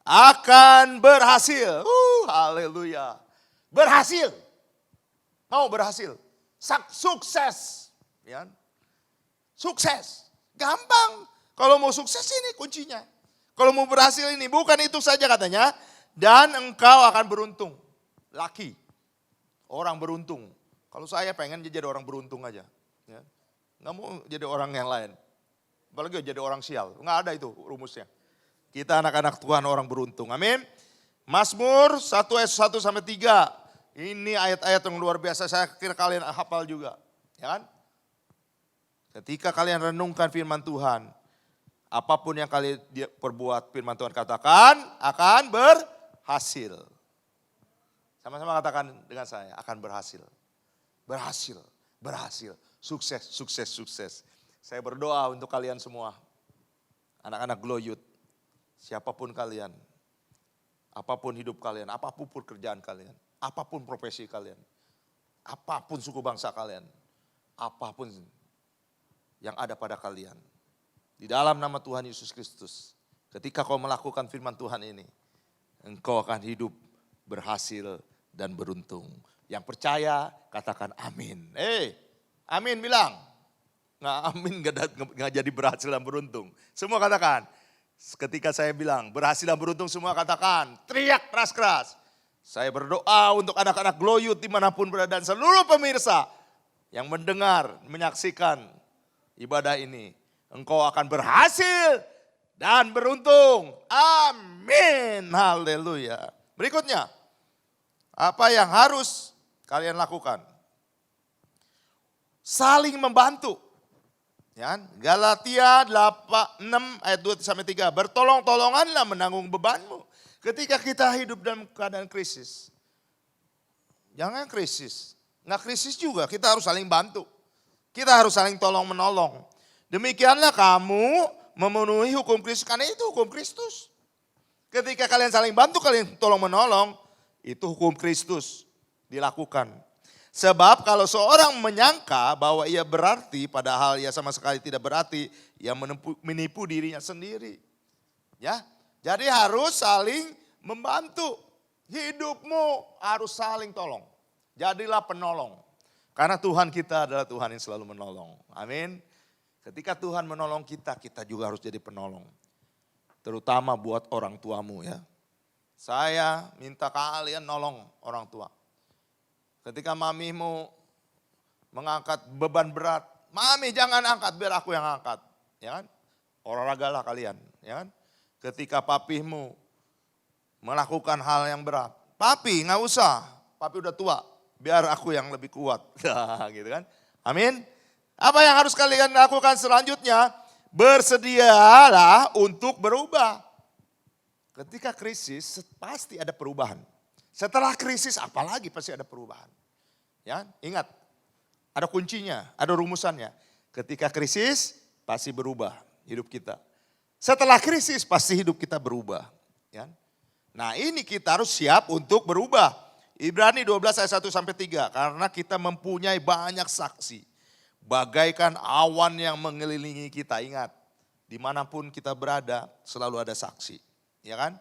akan berhasil. Haleluya. Berhasil. Mau berhasil. Sukses. Ya. Sukses. Gampang. Kalau mau sukses ini kuncinya. Kalau mau berhasil ini, bukan itu saja katanya. Dan engkau akan beruntung. Lucky. Orang beruntung. Kalau saya pengen jadi orang beruntung aja. Ya. Nggak mau jadi orang yang lain. Apalagi jadi orang sial. Nggak ada itu rumusnya. Kita anak-anak Tuhan orang beruntung. Amin. Mazmur 1 ayat 1 sampai 3. Ini ayat-ayat yang luar biasa. Saya kira kalian hafal juga. Ya kan? Ketika kalian renungkan firman Tuhan. Apapun yang kalian perbuat firman Tuhan katakan akan berhasil. Sama-sama katakan dengan saya, akan berhasil. Berhasil, berhasil. Sukses, sukses, sukses. Saya berdoa untuk kalian semua. Anak-anak Glow Youth. Siapapun kalian. Apapun hidup kalian, apapun pekerjaan kalian. Apapun profesi kalian. Apapun suku bangsa kalian. Apapun yang ada pada kalian. Di dalam nama Tuhan Yesus Kristus. Ketika kau melakukan firman Tuhan ini. Engkau akan hidup berhasil dan beruntung. Yang percaya katakan amin. Amin bilang. Nggak amin nggak jadi berhasil dan beruntung. Semua katakan. Ketika saya bilang berhasil dan beruntung semua katakan. Teriak keras-keras. Saya berdoa untuk anak-anak Glow Youth dimanapun berada dan seluruh pemirsa. Yang mendengar, menyaksikan ibadah ini. Engkau akan berhasil dan beruntung. Amin. Haleluya. Berikutnya. Apa yang harus kalian lakukan? Saling membantu. Ya, Galatia 6 ayat 2 sampai 3. Bertolong-tolonganlah menanggung bebanmu. Ketika kita hidup dalam keadaan krisis. Jangan krisis. Nggak krisis juga, kita harus saling bantu. Kita harus saling tolong-menolong. Demikianlah kamu memenuhi hukum Kristus. Karena itu hukum Kristus. Ketika kalian saling bantu, kalian tolong-menolong. Itu hukum Kristus. dilakukan. Sebab kalau seorang menyangka bahwa ia berarti padahal ia sama sekali tidak berarti, ia menipu dirinya sendiri. Ya, jadi harus saling membantu. Hidupmu harus saling tolong. Jadilah penolong. Karena Tuhan kita adalah Tuhan yang selalu menolong. Amin. Ketika Tuhan menolong kita, kita juga harus jadi penolong. Terutama buat orang tuamu ya. Saya minta kalian nolong orang tua. Ketika mamimu mengangkat beban berat, mami jangan angkat biar aku yang angkat. Ya kan? Olahragalah kalian. Ya kan? Ketika papimu melakukan hal yang berat, papi nggak usah, papi udah tua, biar aku yang lebih kuat. Gitu kan? Amin. Apa yang harus kalian lakukan selanjutnya? Bersedialah untuk berubah. Ketika krisis pasti ada perubahan. Setelah krisis apalagi pasti ada perubahan. Ya, ingat, ada kuncinya, ada rumusannya. Ketika krisis pasti berubah hidup kita. Setelah krisis pasti hidup kita berubah. Ya. Nah ini kita harus siap untuk berubah. Ibrani 12 ayat 1 sampai 3. Karena kita mempunyai banyak saksi. Bagaikan awan yang mengelilingi kita. Ingat, dimanapun kita berada selalu ada saksi. Ya kan?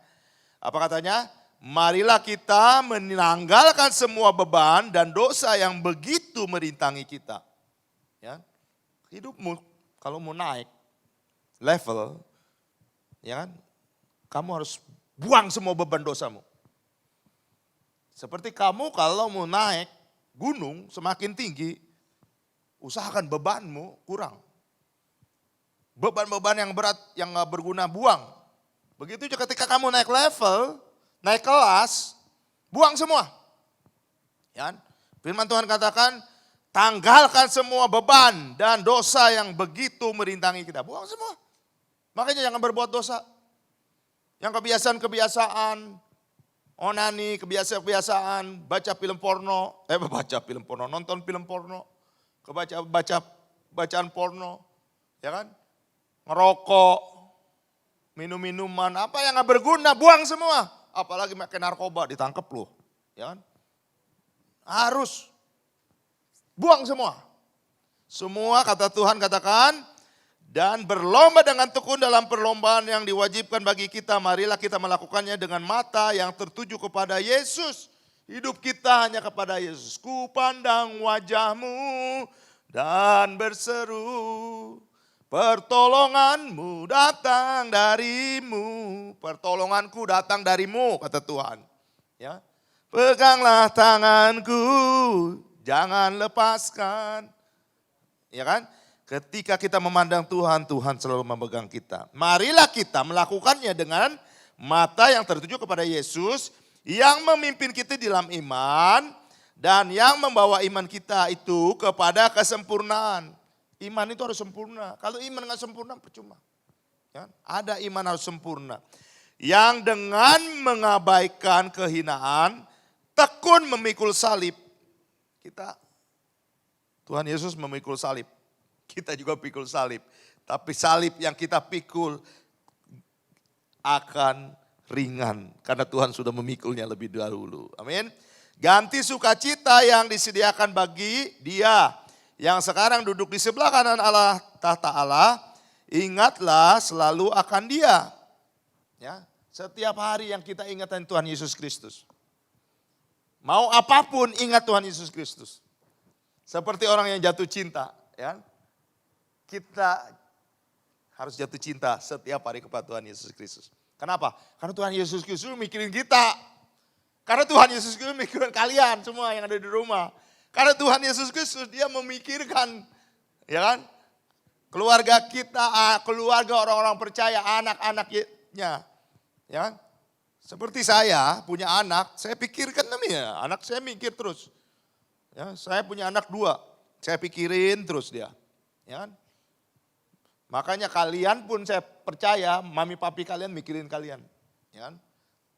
Apa katanya? Marilah kita menanggalkan semua beban dan dosa yang begitu merintangi kita. Ya, hidupmu kalau mau naik level, ya kan? Kamu harus buang semua beban dosamu. Seperti kamu kalau mau naik gunung semakin tinggi, usahakan bebanmu kurang. Beban-beban yang berat, yang gak berguna buang. Begitu juga ketika kamu naik level, naik kelas, buang semua. Ya, firman Tuhan katakan, tanggalkan semua beban dan dosa yang begitu merintangi kita. Buang semua. Makanya jangan berbuat dosa. Yang kebiasaan-kebiasaan, onani, kebiasaan-kebiasaan, nonton film porno, bacaan porno, ya kan? Ngerokok, minum-minuman, apa yang gak berguna, buang semua. Apalagi pakai narkoba, ditangkap loh. Ya kan? Harus buang semua. Semua kata Tuhan katakan, dan berlomba dengan tekun dalam perlombaan yang diwajibkan bagi kita. Marilah kita melakukannya dengan mata yang tertuju kepada Yesus. Hidup kita hanya kepada Yesus. Ku pandang wajahmu dan berseru, pertolonganmu datang darimu. Pertolonganku datang darimu, kata Tuhan. Ya, peganglah tanganku, jangan lepaskan. Ya kan? Ketika kita memandang Tuhan, Tuhan selalu memegang kita. Marilah kita melakukannya dengan mata yang tertuju kepada Yesus, yang memimpin kita dalam iman, dan yang membawa iman kita itu kepada kesempurnaan. Iman itu harus sempurna. Kalau iman nggak sempurna, percuma. Ya, ada iman harus sempurna. Yang dengan mengabaikan kehinaan, tekun memikul salib. Tuhan Yesus memikul salib. Kita juga pikul salib. Tapi salib yang kita pikul akan ringan. Karena Tuhan sudah memikulnya lebih dahulu. Amin. Ganti sukacita yang disediakan bagi Dia yang sekarang duduk di sebelah kanan Allah, tahta Allah. Ingatlah selalu akan Dia. Ya, setiap hari yang kita ingatkan Tuhan Yesus Kristus. Mau apapun ingat Tuhan Yesus Kristus. Seperti orang yang jatuh cinta. Ya. Kita harus jatuh cinta setiap hari kepada Tuhan Yesus Kristus. Kenapa? Karena Tuhan Yesus Kristus mikirin kita. Karena Tuhan Yesus Kristus mikirin kalian semua yang ada di rumah. Karena Tuhan Yesus Kristus dia memikirkan, ya kan? Keluarga kita, keluarga orang-orang percaya, anak-anaknya. Ya kan? Seperti saya punya anak, saya pikirkan namanya, anak saya mikir terus. Ya, saya punya anak 2, saya pikirin terus dia. Ya kan? Makanya kalian pun saya percaya mami papi kalian mikirin kalian. Ya kan?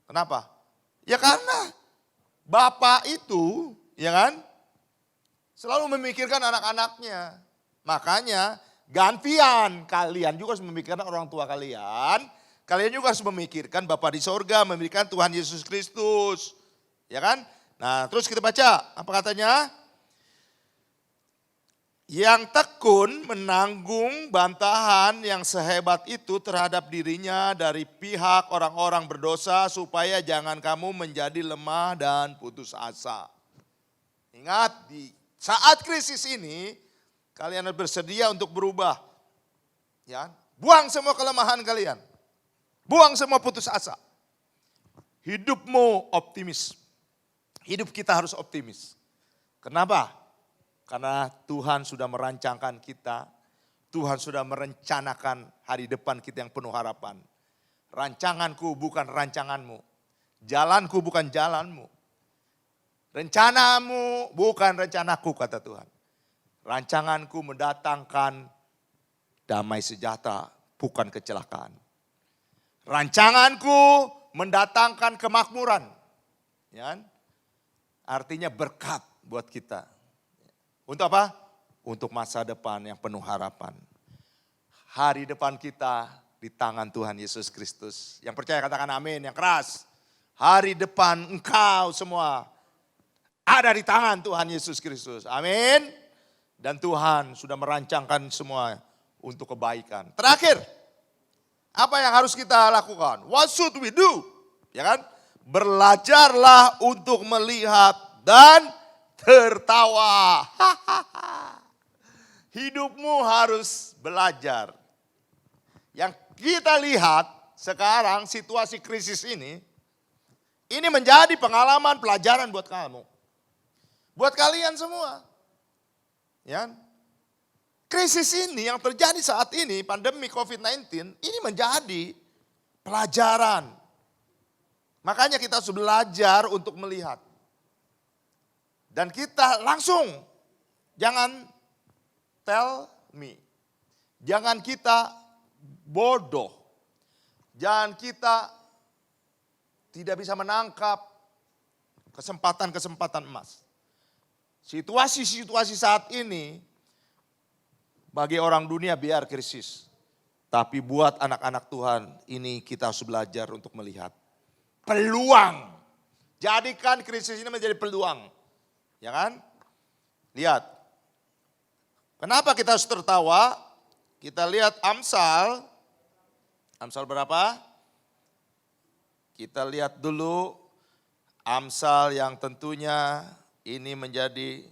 Kenapa? Ya karena bapak itu ya kan selalu memikirkan anak-anaknya. Makanya gantian kalian juga harus memikirkan orang tua kalian. Kalian juga harus memikirkan Bapa di sorga, memikirkan Tuhan Yesus Kristus. Ya kan? Nah, terus kita baca, apa katanya? Yang tekun menanggung bantahan yang sehebat itu terhadap dirinya dari pihak orang-orang berdosa supaya jangan kamu menjadi lemah dan putus asa. Ingat, di saat krisis ini kalian harus bersedia untuk berubah. Ya, buang semua kelemahan kalian. Buang semua putus asa. Hidupmu optimis. Hidup kita harus optimis. Kenapa? Karena Tuhan sudah merancangkan kita, Tuhan sudah merencanakan hari depan kita yang penuh harapan. Rancanganku bukan rancanganmu, jalanku bukan jalanmu. Rencanamu bukan rencanaku, kata Tuhan. Rancanganku mendatangkan damai sejahtera, bukan kecelakaan. Rancanganku mendatangkan kemakmuran. Ya, artinya berkat buat kita. Untuk apa? Untuk masa depan yang penuh harapan. Hari depan kita di tangan Tuhan Yesus Kristus. Yang percaya katakan amin, yang keras. Hari depan engkau semua ada di tangan Tuhan Yesus Kristus. Amin. Dan Tuhan sudah merancangkan semua untuk kebaikan. Terakhir, apa yang harus kita lakukan? What should we do? Ya kan? Belajarlah untuk melihat dan tertawa. Hidupmu harus belajar. Yang kita lihat sekarang situasi krisis ini menjadi pengalaman pelajaran buat kamu. Buat kalian semua. Ya. Krisis ini yang terjadi saat ini, pandemi COVID-19, ini menjadi pelajaran. Makanya kita harus belajar untuk melihat. Dan kita langsung, jangan tell me. Jangan kita bodoh. Jangan kita tidak bisa menangkap kesempatan-kesempatan emas. Situasi-situasi saat ini, bagi orang dunia biar krisis. Tapi buat anak-anak Tuhan, ini kita harus belajar untuk melihat. Peluang. Jadikan krisis ini menjadi peluang. Ya kan? Lihat. Kenapa kita harus tertawa? Kita lihat Amsal. Amsal berapa? Kita lihat dulu Amsal yang tentunya ini menjadi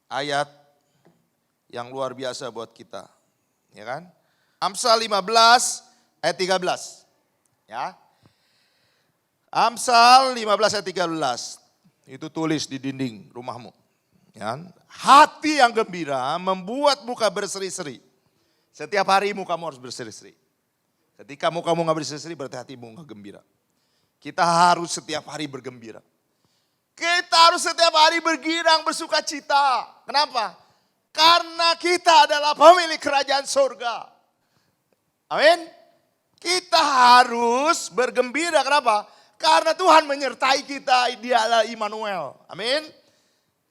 ayat yang luar biasa buat kita. Ya kan? Amsal 15 ayat 13. Ya. Amsal 15 ayat 13. Itu tulis di dinding rumahmu. Ya. Hati yang gembira membuat muka berseri-seri. Setiap hari mukamu harus berseri-seri. Ketika mukamu gak berseri-seri berarti hatimu gak gembira. Kita harus setiap hari bergembira. Kita harus setiap hari bergirang bersuka cita. Kenapa? Karena kita adalah pemilik kerajaan surga. Amin. Kita harus bergembira. Kenapa? Karena Tuhan menyertai kita, Dia adalah Immanuel. Amin.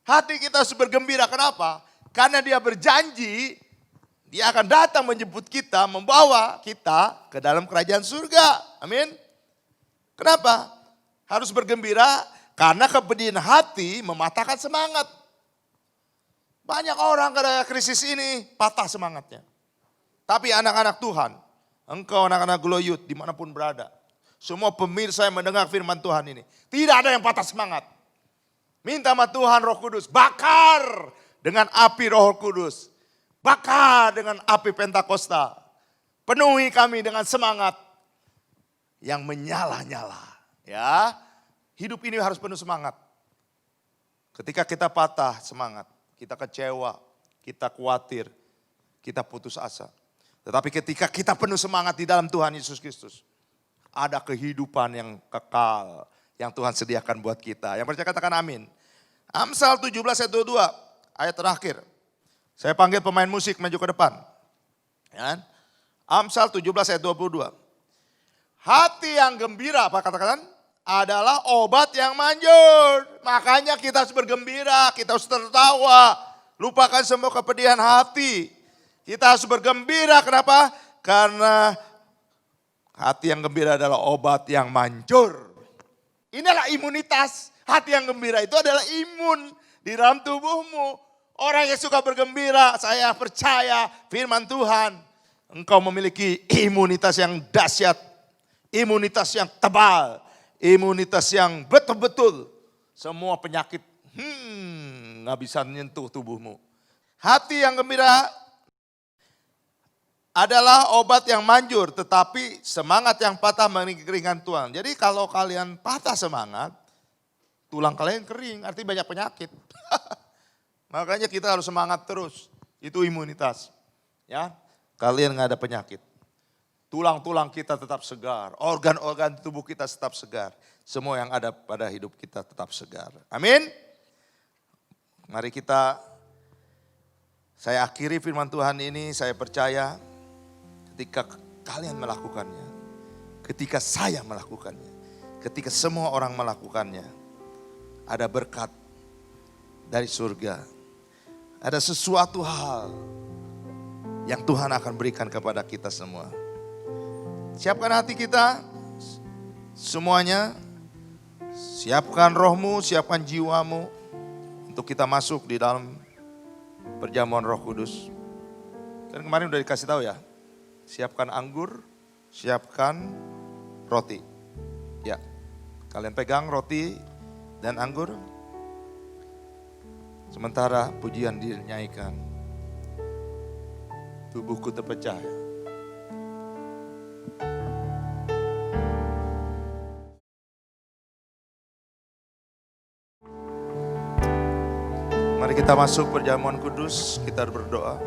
Hati kita harus bergembira. Kenapa? Karena Dia berjanji, Dia akan datang menjemput kita, membawa kita ke dalam kerajaan surga. Amin. Kenapa? Harus bergembira karena kepedihan hati mematahkan semangat. Banyak orang karena krisis ini patah semangatnya. Tapi anak-anak Tuhan, engkau anak-anak Gloyut dimanapun berada. Semua pemirsa yang mendengar firman Tuhan ini. Tidak ada yang patah semangat. Minta sama Tuhan Roh Kudus. Bakar dengan api Roh Kudus. Bakar dengan api Pentakosta. Penuhi kami dengan semangat yang menyala-nyala. Ya, hidup ini harus penuh semangat. Ketika kita patah semangat, kita kecewa, kita khawatir, kita putus asa. Tetapi ketika kita penuh semangat di dalam Tuhan Yesus Kristus, ada kehidupan yang kekal yang Tuhan sediakan buat kita. Yang percaya katakan amin. Amsal 17 ayat 22, ayat terakhir. Saya panggil pemain musik maju ke depan. Ya. Amsal 17 ayat 22. Hati yang gembira, apa katakan? Adalah obat yang manjur. Makanya kita harus bergembira, kita harus tertawa. Lupakan semua kepedihan hati. Kita harus bergembira, kenapa? Karena hati yang gembira adalah obat yang manjur. Inilah imunitas. Hati yang gembira itu adalah imun di dalam tubuhmu. Orang yang suka bergembira, saya percaya firman Tuhan. Engkau memiliki imunitas yang dahsyat. Imunitas yang tebal. Imunitas yang betul-betul. Semua penyakit nggak bisa menyentuh tubuhmu. Hati yang gembira adalah obat yang manjur, tetapi semangat yang patah mengeringan tulang. Jadi kalau kalian patah semangat, tulang kalian kering, artinya banyak penyakit. Makanya kita harus semangat terus, itu imunitas. Ya, kalian nggak ada penyakit. Tulang-tulang kita tetap segar, organ-organ tubuh kita tetap segar. Semua yang ada pada hidup kita tetap segar. Amin. Mari saya akhiri firman Tuhan ini, saya percaya ketika kalian melakukannya, ketika saya melakukannya, ketika semua orang melakukannya, ada berkat dari surga. Ada sesuatu hal yang Tuhan akan berikan kepada kita semua. Siapkan hati kita, semuanya. Siapkan rohmu, siapkan jiwamu untuk kita masuk di dalam perjamuan Roh Kudus. Kan kemarin udah dikasih tahu ya. Siapkan anggur, siapkan roti. Ya, kalian pegang roti dan anggur. Sementara pujian dinyanyikan. Tubuhku terpecah. Mari kita masuk perjamuan kudus, kita berdoa.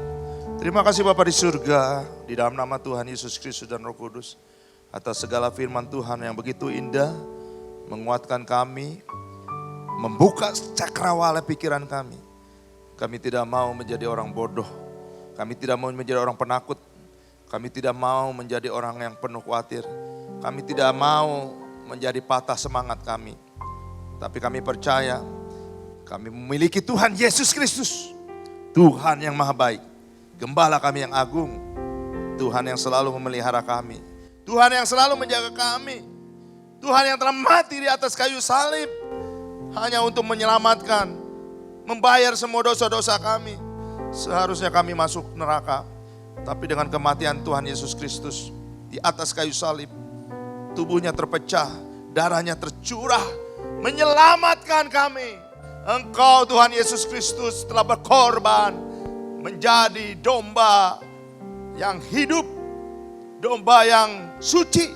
Terima kasih Bapa di surga, di dalam nama Tuhan Yesus Kristus dan Roh Kudus, atas segala firman Tuhan yang begitu indah, menguatkan kami, membuka cakrawala pikiran kami. Kami tidak mau menjadi orang bodoh, kami tidak mau menjadi orang penakut, kami tidak mau menjadi orang yang penuh khawatir, kami tidak mau menjadi patah semangat kami. Tapi kami percaya, kami memiliki Tuhan Yesus Kristus, Tuhan yang maha baik, Gembala kami yang agung, Tuhan yang selalu memelihara kami, Tuhan yang selalu menjaga kami, Tuhan yang telah mati di atas kayu salib, hanya untuk menyelamatkan, membayar semua dosa-dosa kami. Seharusnya kami masuk neraka, tapi dengan kematian Tuhan Yesus Kristus di atas kayu salib, tubuhnya terpecah, darahnya tercurah, menyelamatkan kami. Engkau Tuhan Yesus Kristus telah berkorban menjadi domba yang hidup, domba yang suci,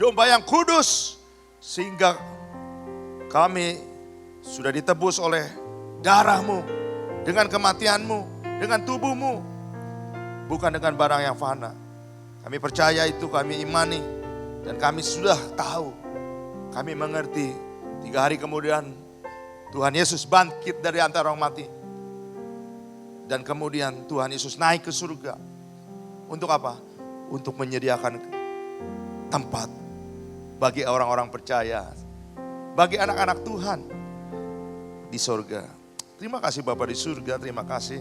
domba yang kudus, sehingga kami sudah ditebus oleh darah-Mu, dengan kematian-Mu, dengan tubuh-Mu, bukan dengan barang yang fana. Kami percaya itu, kami imani, dan kami sudah tahu, kami mengerti. 3 hari kemudian Tuhan Yesus bangkit dari antara orang mati. Dan kemudian Tuhan Yesus naik ke surga. Untuk apa? Untuk menyediakan tempat bagi orang-orang percaya, bagi anak-anak Tuhan di surga. Terima kasih Bapa di surga, terima kasih.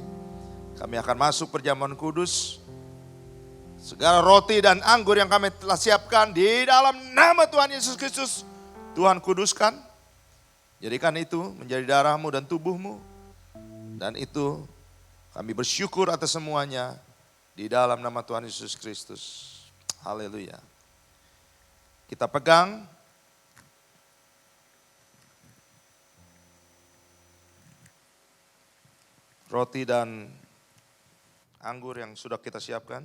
Kami akan masuk perjamuan kudus. Segala roti dan anggur yang kami telah siapkan di dalam nama Tuhan Yesus Kristus, Tuhan kuduskan. Jadikan itu menjadi darah-Mu dan tubuh-Mu. Dan itu kami bersyukur atas semuanya di dalam nama Tuhan Yesus Kristus. Haleluya. Kita pegang roti dan anggur yang sudah kita siapkan.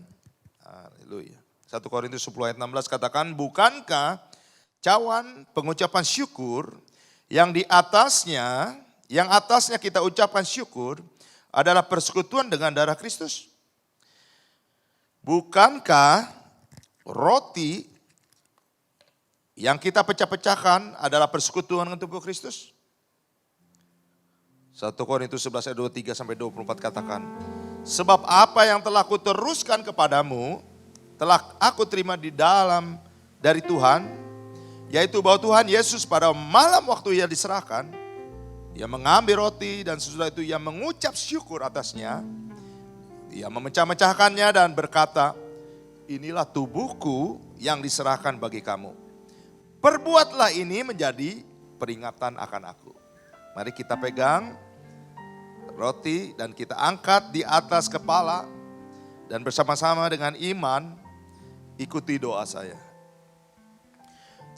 Haleluya. 1 Korintus 10 ayat 16 katakan, bukankah cawan pengucapan syukur yang di atasnya, kita ucapkan syukur adalah persekutuan dengan darah Kristus? Bukankah roti yang kita pecah-pecahkan adalah persekutuan dengan tubuh Kristus? 1 Korintus 11 ayat 23 sampai 24 katakan, sebab apa yang telah kuteruskan kepadamu, telah aku terima dari Tuhan, yaitu bahwa Tuhan Yesus pada malam waktu Ia diserahkan, Ia mengambil roti dan sesudah itu Ia mengucap syukur atasnya. Ia memecah-mecahkannya dan berkata, inilah tubuhku yang diserahkan bagi kamu. Perbuatlah ini menjadi peringatan akan aku. Mari kita pegang roti dan kita angkat di atas kepala. Dan bersama-sama dengan iman, ikuti doa saya.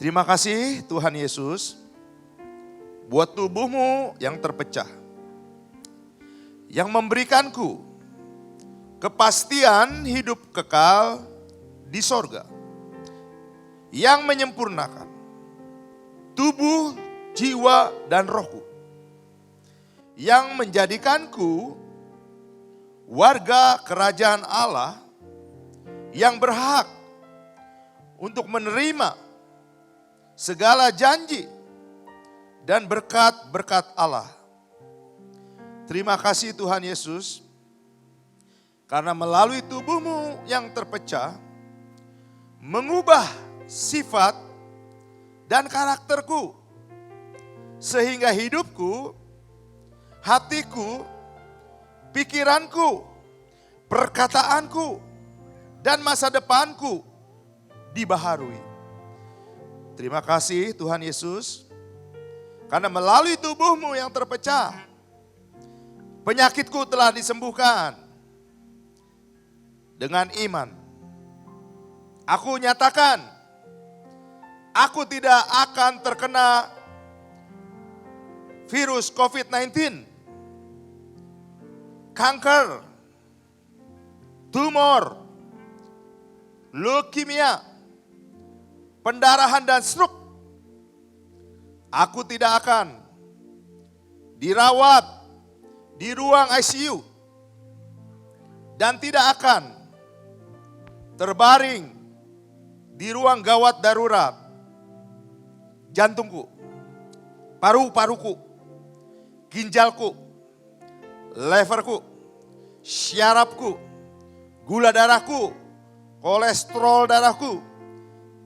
Terima kasih Tuhan Yesus, buat tubuhmu yang terpecah. Yang memberikanku kepastian hidup kekal di sorga. Yang menyempurnakan tubuh, jiwa, dan rohku. Yang menjadikanku warga kerajaan Allah yang berhak untuk menerima segala janji dan berkat-berkat Allah. Terima kasih Tuhan Yesus, karena melalui tubuhmu yang terpecah, mengubah sifat dan karakterku, sehingga hidupku, hatiku, pikiranku, perkataanku, dan masa depanku dibaharui. Terima kasih Tuhan Yesus, karena melalui tubuhmu yang terpecah, penyakitku telah disembuhkan. Dengan iman, aku nyatakan, aku tidak akan terkena virus COVID-19, kanker, tumor, leukemia, pendarahan dan stroke. Aku tidak akan dirawat di ruang ICU dan tidak akan terbaring di ruang gawat darurat. Jantungku, paru-paruku, ginjalku, leverku, syarafku, gula darahku, kolesterol darahku,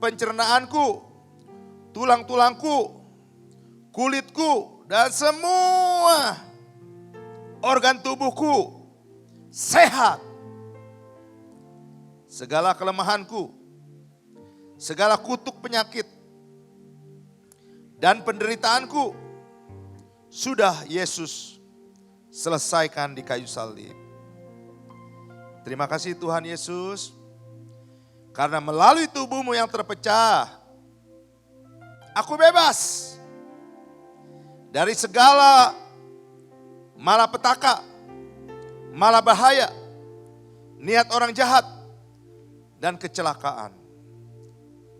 pencernaanku, tulang-tulangku, kulitku, dan semua organ tubuhku sehat. Segala kelemahanku, segala kutuk penyakit, dan penderitaanku sudah Yesus selesaikan di kayu salib. Terima kasih Tuhan Yesus, karena melalui tubuhmu yang terpecah, aku bebas dari segala malapetaka, malabahaya, niat orang jahat, dan kecelakaan.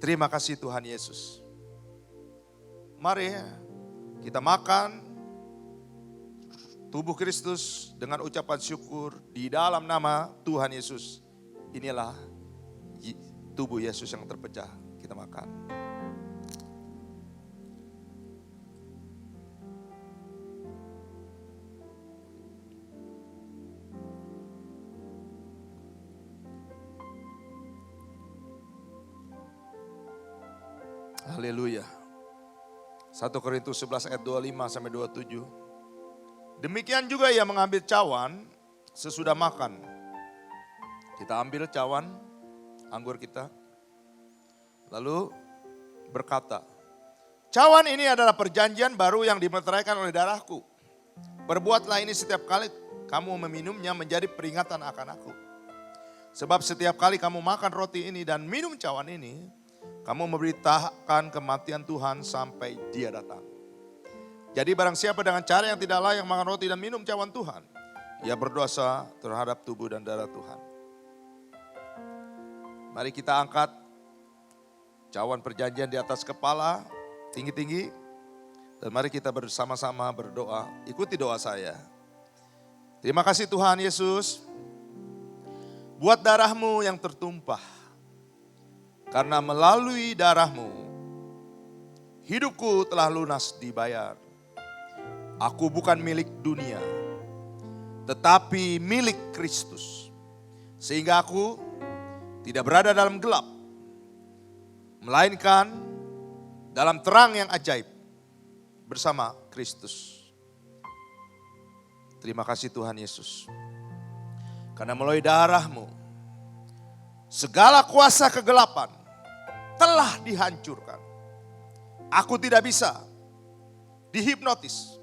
Terima kasih Tuhan Yesus. Mari kita makan tubuh Kristus dengan ucapan syukur di dalam nama Tuhan Yesus. Inilah tubuh Yesus yang terpecah. Kita makan. Haleluya. 1 Korintus 11 ayat 25 sampai 27. Demikian juga ia mengambil cawan sesudah makan. Kita ambil cawan anggur kita. Lalu berkata, cawan ini adalah perjanjian baru yang dimeteraikan oleh darahku. Perbuatlah ini setiap kali kamu meminumnya menjadi peringatan akan aku. Sebab setiap kali kamu makan roti ini dan minum cawan ini, kamu memberitakan kematian Tuhan sampai Dia datang. Jadi barang siapa dengan cara yang tidak layak makan roti dan minum cawan Tuhan, ia berdosa terhadap tubuh dan darah Tuhan. Mari kita angkat cawan perjanjian di atas kepala, tinggi-tinggi. Dan mari kita bersama-sama berdoa, ikuti doa saya. Terima kasih Tuhan Yesus, buat darahmu yang tertumpah. Karena melalui darahmu, hidupku telah lunas dibayar. Aku bukan milik dunia, tetapi milik Kristus. Sehingga aku tidak berada dalam gelap, melainkan dalam terang yang ajaib bersama Kristus. Terima kasih Tuhan Yesus. Karena melalui darahmu, segala kuasa kegelapan telah dihancurkan. Aku tidak bisa dihipnotis,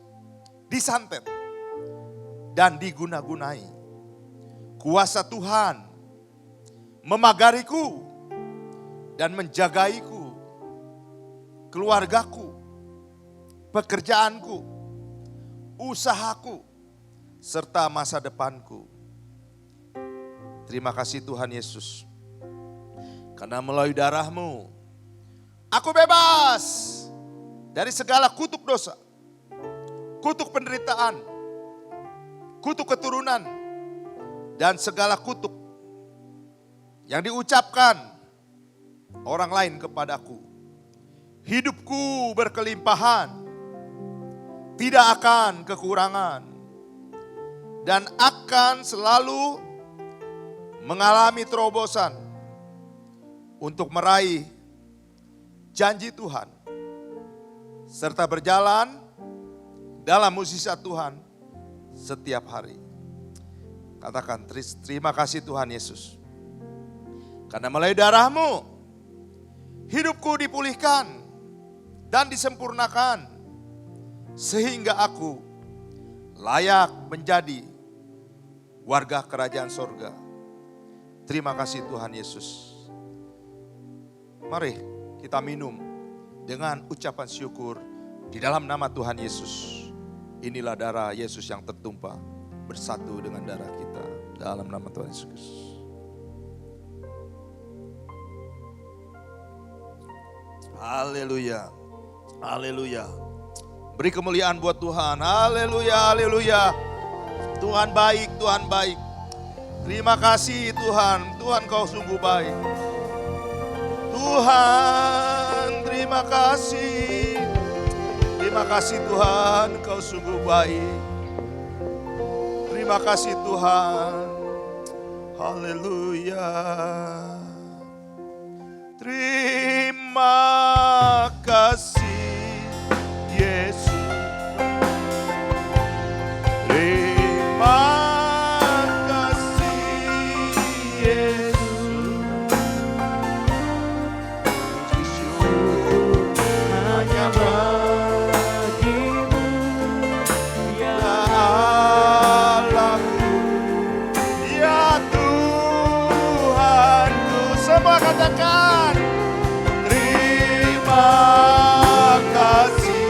disantet, dan diguna-gunai. Kuasa Tuhan memagariku dan menjagaiku, keluargaku, pekerjaanku, usahaku, serta masa depanku. Terima kasih Tuhan Yesus. Karena melalui darah-Mu, aku bebas dari segala kutuk dosa, kutuk penderitaan, kutuk keturunan, dan segala kutuk yang diucapkan orang lain kepadaku. Hidupku berkelimpahan, tidak akan kekurangan, dan akan selalu mengalami terobosan untuk meraih janji Tuhan, serta berjalan dalam mukjizat Tuhan setiap hari. Katakan, terima kasih Tuhan Yesus. Karena melalui darah-Mu, hidupku dipulihkan dan disempurnakan, sehingga aku layak menjadi warga kerajaan sorga. Terima kasih Tuhan Yesus. Mari kita minum dengan ucapan syukur di dalam nama Tuhan Yesus. Inilah darah Yesus yang tertumpah bersatu dengan darah kita dalam nama Tuhan Yesus. Haleluya. Haleluya. Beri kemuliaan buat Tuhan. Haleluya, haleluya. Tuhan baik, Tuhan baik. Terima kasih Tuhan, Tuhan Kau sungguh baik. Tuhan, terima kasih. Terima kasih Tuhan, Kau sungguh baik. Terima kasih Tuhan. Haleluya. Terima kasih Yesus. Terima katakan, terima kasih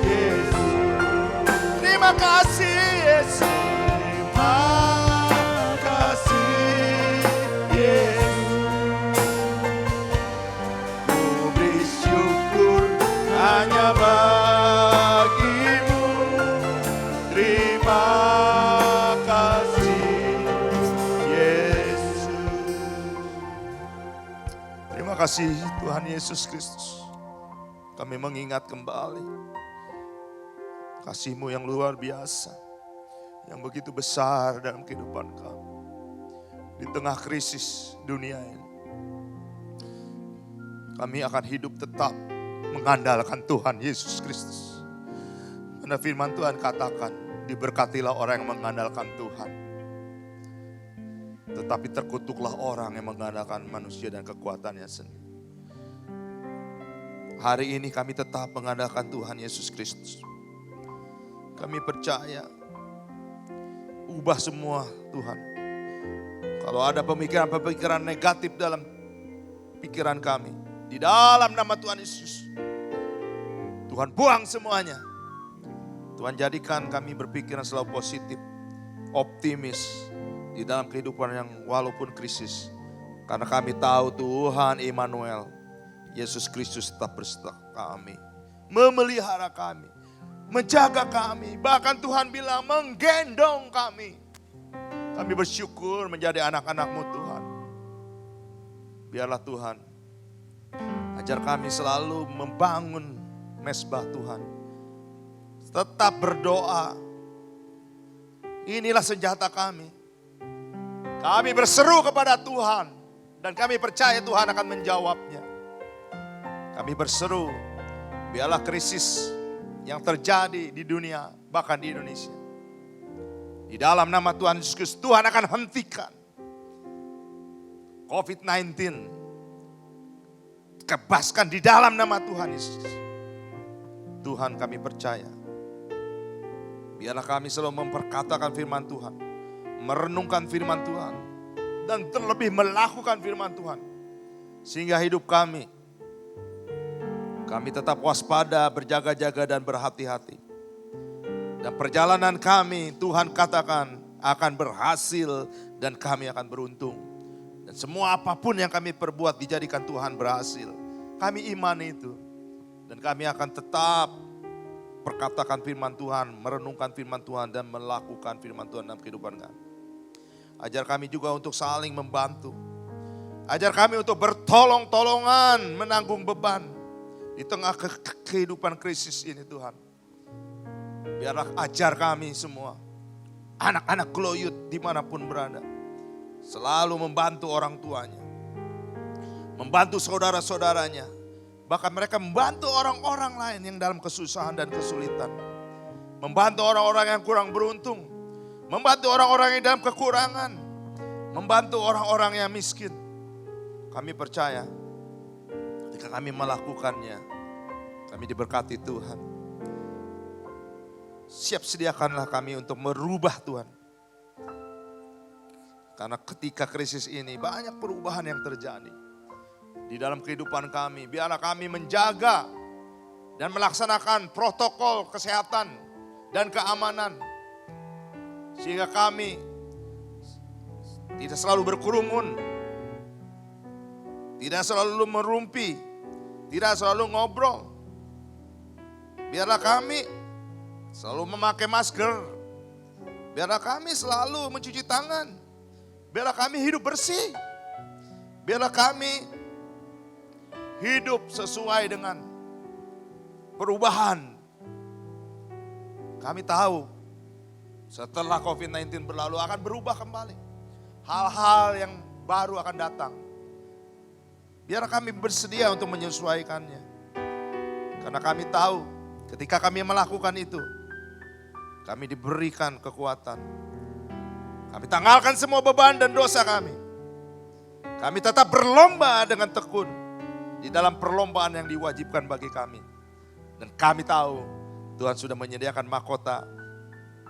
Yesus. Terima kasih Yesus. Terima kasih Yesus. Ku beri syukur hanya bagimu. Terima kasih Yesus. Terima kasih Tuhan Yesus Kristus. Kami mengingat kembali kasih-Mu yang luar biasa, yang begitu besar dalam kehidupan kami. Di tengah krisis dunia ini, kami akan hidup tetap mengandalkan Tuhan Yesus Kristus. Karena firman Tuhan katakan, diberkatilah orang yang mengandalkan Tuhan. Tetapi terkutuklah orang yang mengandalkan manusia dan kekuatannya sendiri. Hari ini kami tetap mengandalkan Tuhan Yesus Kristus. Kami percaya, ubah semua Tuhan. Kalau ada pemikiran-pemikiran negatif dalam pikiran kami, di dalam nama Tuhan Yesus, Tuhan buang semuanya. Tuhan jadikan kami berpikiran selalu positif, optimis di dalam kehidupan yang walaupun krisis. Karena kami tahu Tuhan Immanuel, Yesus Kristus tetap bersama kami, memelihara kami, menjaga kami. Bahkan Tuhan bilang menggendong kami. Kami bersyukur menjadi anak-anak-Mu Tuhan. Biarlah Tuhan ajar kami selalu membangun mesbah Tuhan. Tetap berdoa. Inilah senjata kami. Kami berseru kepada Tuhan dan kami percaya Tuhan akan menjawabnya. Kami berseru, biarlah krisis yang terjadi di dunia, bahkan di Indonesia, di dalam nama Tuhan Yesus Kristus, Tuhan akan hentikan COVID-19. Kebaskan di dalam nama Tuhan Yesus. Tuhan kami percaya. Biarlah kami selalu memperkatakan firman Tuhan, merenungkan firman Tuhan, dan terlebih melakukan firman Tuhan. Sehingga hidup kami tetap waspada, berjaga-jaga dan berhati-hati. Dan perjalanan kami Tuhan katakan akan berhasil dan kami akan beruntung. Dan semua apapun yang kami perbuat dijadikan Tuhan berhasil. Kami iman itu. Dan kami akan tetap perkatakan firman Tuhan, merenungkan firman Tuhan dan melakukan firman Tuhan dalam kehidupan kami. Ajar kami juga untuk saling membantu. Ajar kami untuk bertolong-tolongan menanggung beban di tengah kehidupan krisis ini Tuhan. Biarlah ajar kami semua, anak-anak Glow Youth dimanapun berada, selalu membantu orang tuanya, membantu saudara-saudaranya, bahkan mereka membantu orang-orang lain yang dalam kesusahan dan kesulitan, membantu orang-orang yang kurang beruntung, membantu orang-orang yang dalam kekurangan, membantu orang-orang yang miskin. Kami percaya ketika kami melakukannya, kami diberkati Tuhan. Siap sediakanlah kami untuk merubah Tuhan. Karena ketika krisis ini banyak perubahan yang terjadi di dalam kehidupan kami. Biarlah kami menjaga dan melaksanakan protokol kesehatan dan keamanan. Sehingga kami tidak selalu berkerumun, tidak selalu merumpi, tidak selalu ngobrol. Biarlah kami selalu memakai masker. Biarlah kami selalu mencuci tangan. Biarlah kami hidup bersih. Biarlah kami hidup sesuai dengan perubahan. Kami tahu setelah COVID-19 berlalu akan berubah kembali. Hal-hal yang baru akan datang. Biarlah kami bersedia untuk menyesuaikannya. Karena kami tahu ketika kami melakukan itu, kami diberikan kekuatan. Kami tanggalkan semua beban dan dosa kami. Kami tetap berlomba dengan tekun di dalam perlombaan yang diwajibkan bagi kami. Dan kami tahu Tuhan sudah menyediakan mahkota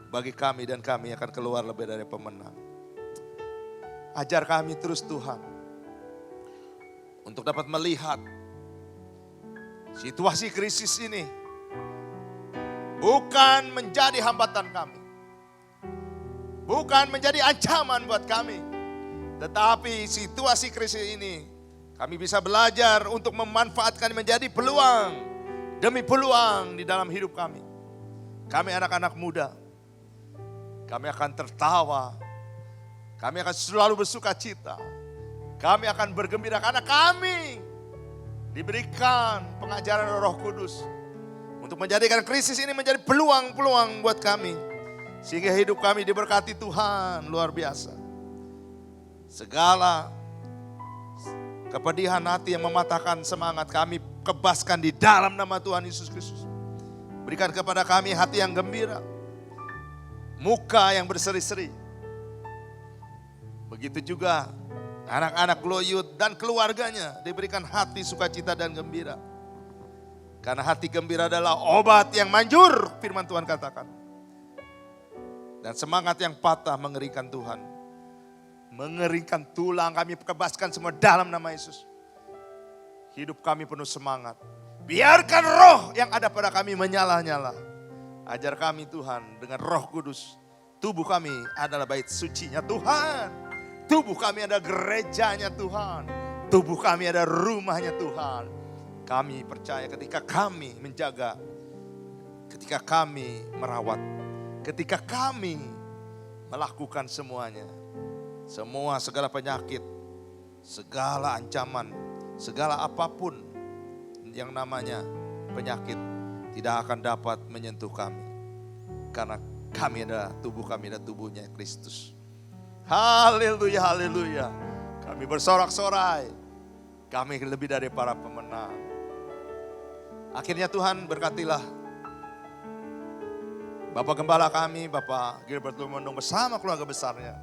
bagi kami dan kami akan keluar lebih dari pemenang. Ajar kami terus Tuhan untuk dapat melihat situasi krisis ini bukan menjadi hambatan kami, bukan menjadi ancaman buat kami, tetapi situasi krisis ini kami bisa belajar untuk memanfaatkan menjadi peluang demi peluang di dalam hidup kami. Kami anak-anak muda, kami akan tertawa, kami akan selalu bersuka cita, kami akan bergembira karena kami diberikan pengajaran Roh Kudus untuk menjadikan krisis ini menjadi peluang-peluang buat kami. Sehingga hidup kami diberkati Tuhan luar biasa. Segala kepedihan hati yang mematahkan semangat kami kebaskan di dalam nama Tuhan Yesus Kristus. Berikan kepada kami hati yang gembira, muka yang berseri-seri. Begitu juga anak-anak Glow Youth dan keluarganya diberikan hati sukacita dan gembira. Karena hati gembira adalah obat yang manjur, firman Tuhan katakan. Dan semangat yang patah mengerikan Tuhan. Mengeringkan tulang, kami kebaskan semua dalam nama Yesus. Hidup kami penuh semangat. Biarkan roh yang ada pada kami menyala-nyala. Ajar kami Tuhan dengan Roh Kudus. Tubuh kami adalah bait sucinya Tuhan. Tubuh kami ada gerejanya Tuhan. Tubuh kami ada rumahnya Tuhan. Kami percaya ketika kami menjaga, ketika kami merawat, ketika kami melakukan semuanya, semua segala penyakit, segala ancaman, segala apapun yang namanya penyakit tidak akan dapat menyentuh kami. Karena kami ada tubuh kami ada tubuhnya Kristus. Haleluya, haleluya. Kami bersorak-sorai. Kami lebih dari para pemenang. Akhirnya Tuhan berkatilah Bapak Gembala kami, Bapak Gilbert Lumondong bersama keluarga besarnya.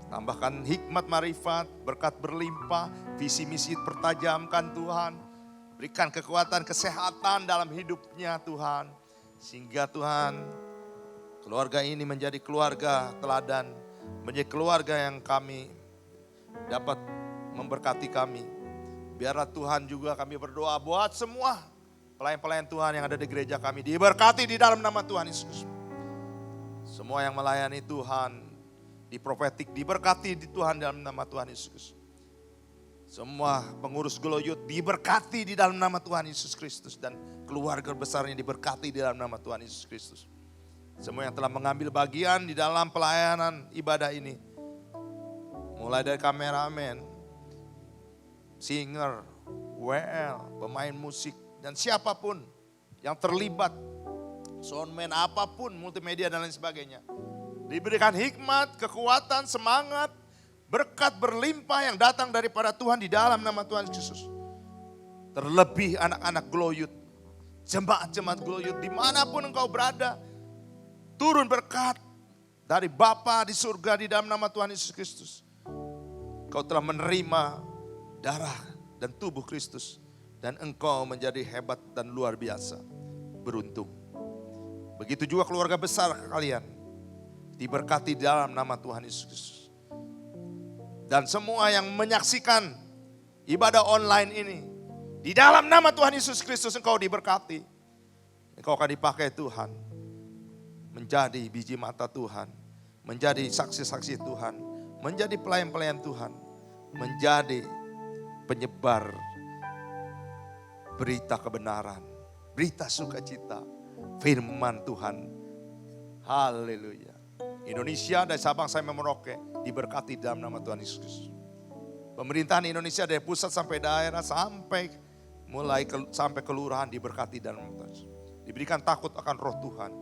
Tambahkan hikmat marifat, berkat berlimpah, visi misi pertajamkan Tuhan. Berikan kekuatan, kesehatan dalam hidupnya Tuhan. Sehingga Tuhan, keluarga ini menjadi keluarga teladan. Menjadi keluarga yang kami dapat memberkati kami. Biarlah Tuhan juga kami berdoa buat semua pelayan-pelayan Tuhan yang ada di gereja kami. Diberkati di dalam nama Tuhan Yesus. Semua yang melayani Tuhan di profetik diberkati di Tuhan dalam nama Tuhan Yesus. Semua pengurus Gloyut diberkati di dalam nama Tuhan Yesus Kristus. Dan keluarga besarnya diberkati di dalam nama Tuhan Yesus Kristus. Semua yang telah mengambil bagian di dalam pelayanan ibadah ini. Mulai dari kameramen, singer, WL, pemain musik, dan siapapun yang terlibat. Soundman apapun, multimedia dan lain sebagainya. Diberikan hikmat, kekuatan, semangat, berkat berlimpah yang datang daripada Tuhan di dalam nama Tuhan Yesus. Terlebih anak-anak Gloyut, jemaat-jemaat Gloyut dimanapun engkau berada. Turun berkat dari Bapa di surga di dalam nama Tuhan Yesus Kristus. Engkau telah menerima darah dan tubuh Kristus. Dan engkau menjadi hebat dan luar biasa. Beruntung. Begitu juga keluarga besar kalian. Diberkati dalam nama Tuhan Yesus Kristus. Dan semua yang menyaksikan ibadah online ini. Di dalam nama Tuhan Yesus Kristus engkau diberkati. Engkau akan dipakai Tuhan. Menjadi biji mata Tuhan. Menjadi saksi-saksi Tuhan. Menjadi pelayan-pelayan Tuhan. Menjadi penyebar berita kebenaran. Berita sukacita. Firman Tuhan. Haleluya. Indonesia dari Sabang sampai Merauke diberkati dalam nama Tuhan Yesus. Pemerintahan Indonesia dari pusat sampai daerah sampai sampai kelurahan diberkati dalam nama Tuhan Yesus. Diberikan takut akan roh Tuhan.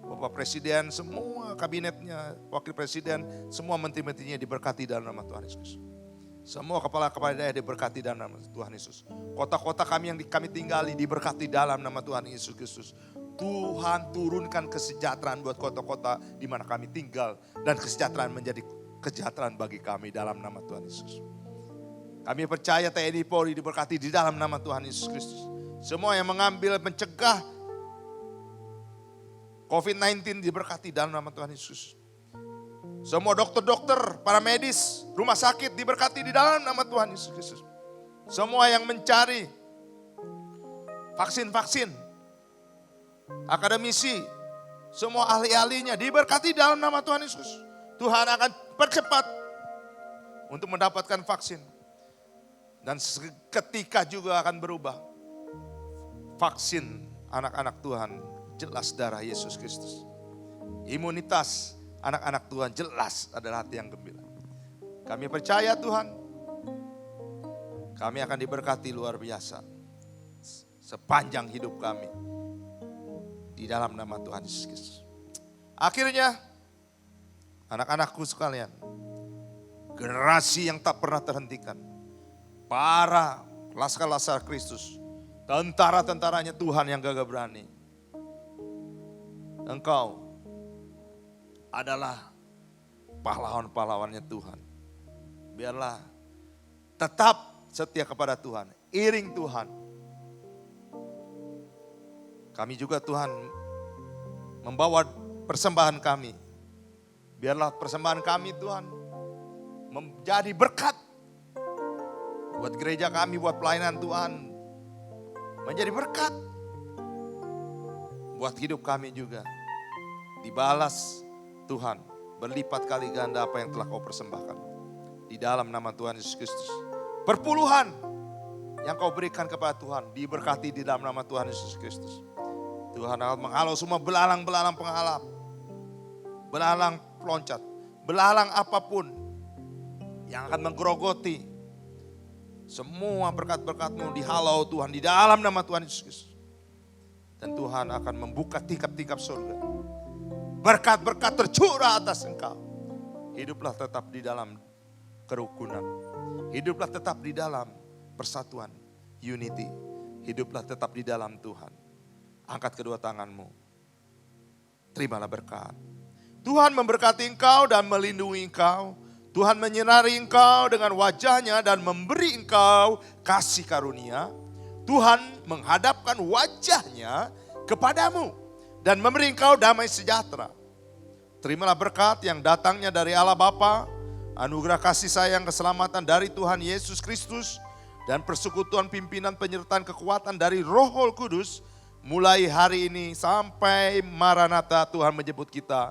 Bapak Presiden, semua kabinetnya, Wakil Presiden, semua menteri-menterinya diberkati dalam nama Tuhan Yesus. Semua kepala-kepala daerah diberkati dalam nama Tuhan Yesus. Kota-kota kami yang kami tinggali diberkati dalam nama Tuhan Yesus Kristus. Tuhan turunkan kesejahteraan buat kota-kota di mana kami tinggal. Dan kesejahteraan menjadi kesejahteraan bagi kami dalam nama Tuhan Yesus. Kami percaya TNI Polri diberkati di dalam nama Tuhan Yesus Kristus. Semua yang mengambil mencegah COVID-19 diberkati dalam nama Tuhan Yesus. Semua dokter-dokter, para medis, rumah sakit diberkati di dalam nama Tuhan Yesus Kristus. Semua yang mencari vaksin-vaksin, akademisi, semua ahli-ahlinya diberkati dalam nama Tuhan Yesus. Tuhan akan percepat untuk mendapatkan vaksin. Dan seketika juga akan berubah. Vaksin anak-anak Tuhan jelas darah Yesus Kristus. Imunitas anak-anak Tuhan jelas adalah hati yang gembira. Kami percaya Tuhan, kami akan diberkati luar biasa sepanjang hidup kami. Di dalam nama Tuhan Yesus Kristus. Akhirnya, anak-anakku sekalian, generasi yang tak pernah terhentikan, para laskar-laskar Kristus, tentara-tentaranya Tuhan yang gagah berani. Engkau adalah pahlawan-pahlawannya Tuhan. Biarlah tetap setia kepada Tuhan, iring Tuhan. Kami juga Tuhan membawa persembahan kami. Biarlah persembahan kami Tuhan menjadi berkat. Buat gereja kami, buat pelayanan Tuhan. Menjadi berkat. Buat hidup kami juga. Dibalas Tuhan berlipat kali ganda apa yang telah kau persembahkan. Di dalam nama Tuhan Yesus Kristus. Perpuluhan yang kau berikan kepada Tuhan. Diberkati di dalam nama Tuhan Yesus Kristus. Tuhan akan menghalau semua belalang-belalang penghalap. Belalang peloncat. Belalang apapun yang akan menggerogoti. Semua berkat-berkat-Mu dihalau Tuhan di dalam nama Tuhan Yesus. Dan Tuhan akan membuka tingkap-tingkap surga. Berkat-berkat tercurah atas engkau. Hiduplah tetap di dalam kerukunan. Hiduplah tetap di dalam persatuan, unity. Hiduplah tetap di dalam Tuhan. Angkat kedua tanganmu. Terimalah berkat. Tuhan memberkati engkau dan melindungi engkau. Tuhan menyinari engkau dengan wajahnya dan memberi engkau kasih karunia. Tuhan menghadapkan wajahnya kepadamu dan memberi engkau damai sejahtera. Terimalah berkat yang datangnya dari Allah Bapa, anugerah kasih sayang keselamatan dari Tuhan Yesus Kristus, dan persekutuan pimpinan penyertaan kekuatan dari Roh Kudus mulai hari ini sampai Maranatha Tuhan menjemput kita.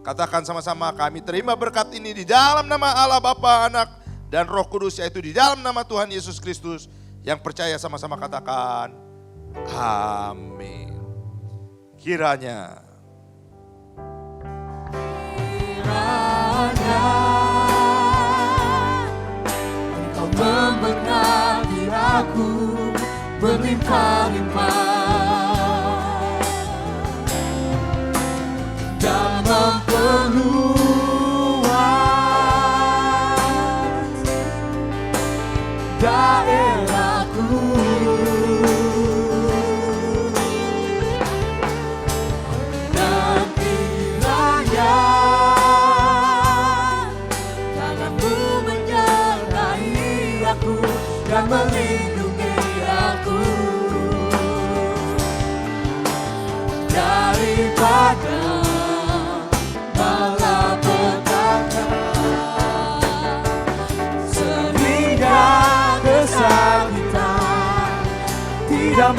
Katakan sama-sama, kami terima berkat ini di dalam nama Allah Bapa, Anak, dan Roh Kudus, yaitu di dalam nama Tuhan Yesus Kristus. Yang percaya sama-sama katakan, amin. Kiranya Engkau memberkati aku berlimpah-limpah dan memperluas daerahku. Dan kiranya tanganmu menyertai aku dan melindungi aku daripada malapetaka, sehingga kesakitan tidak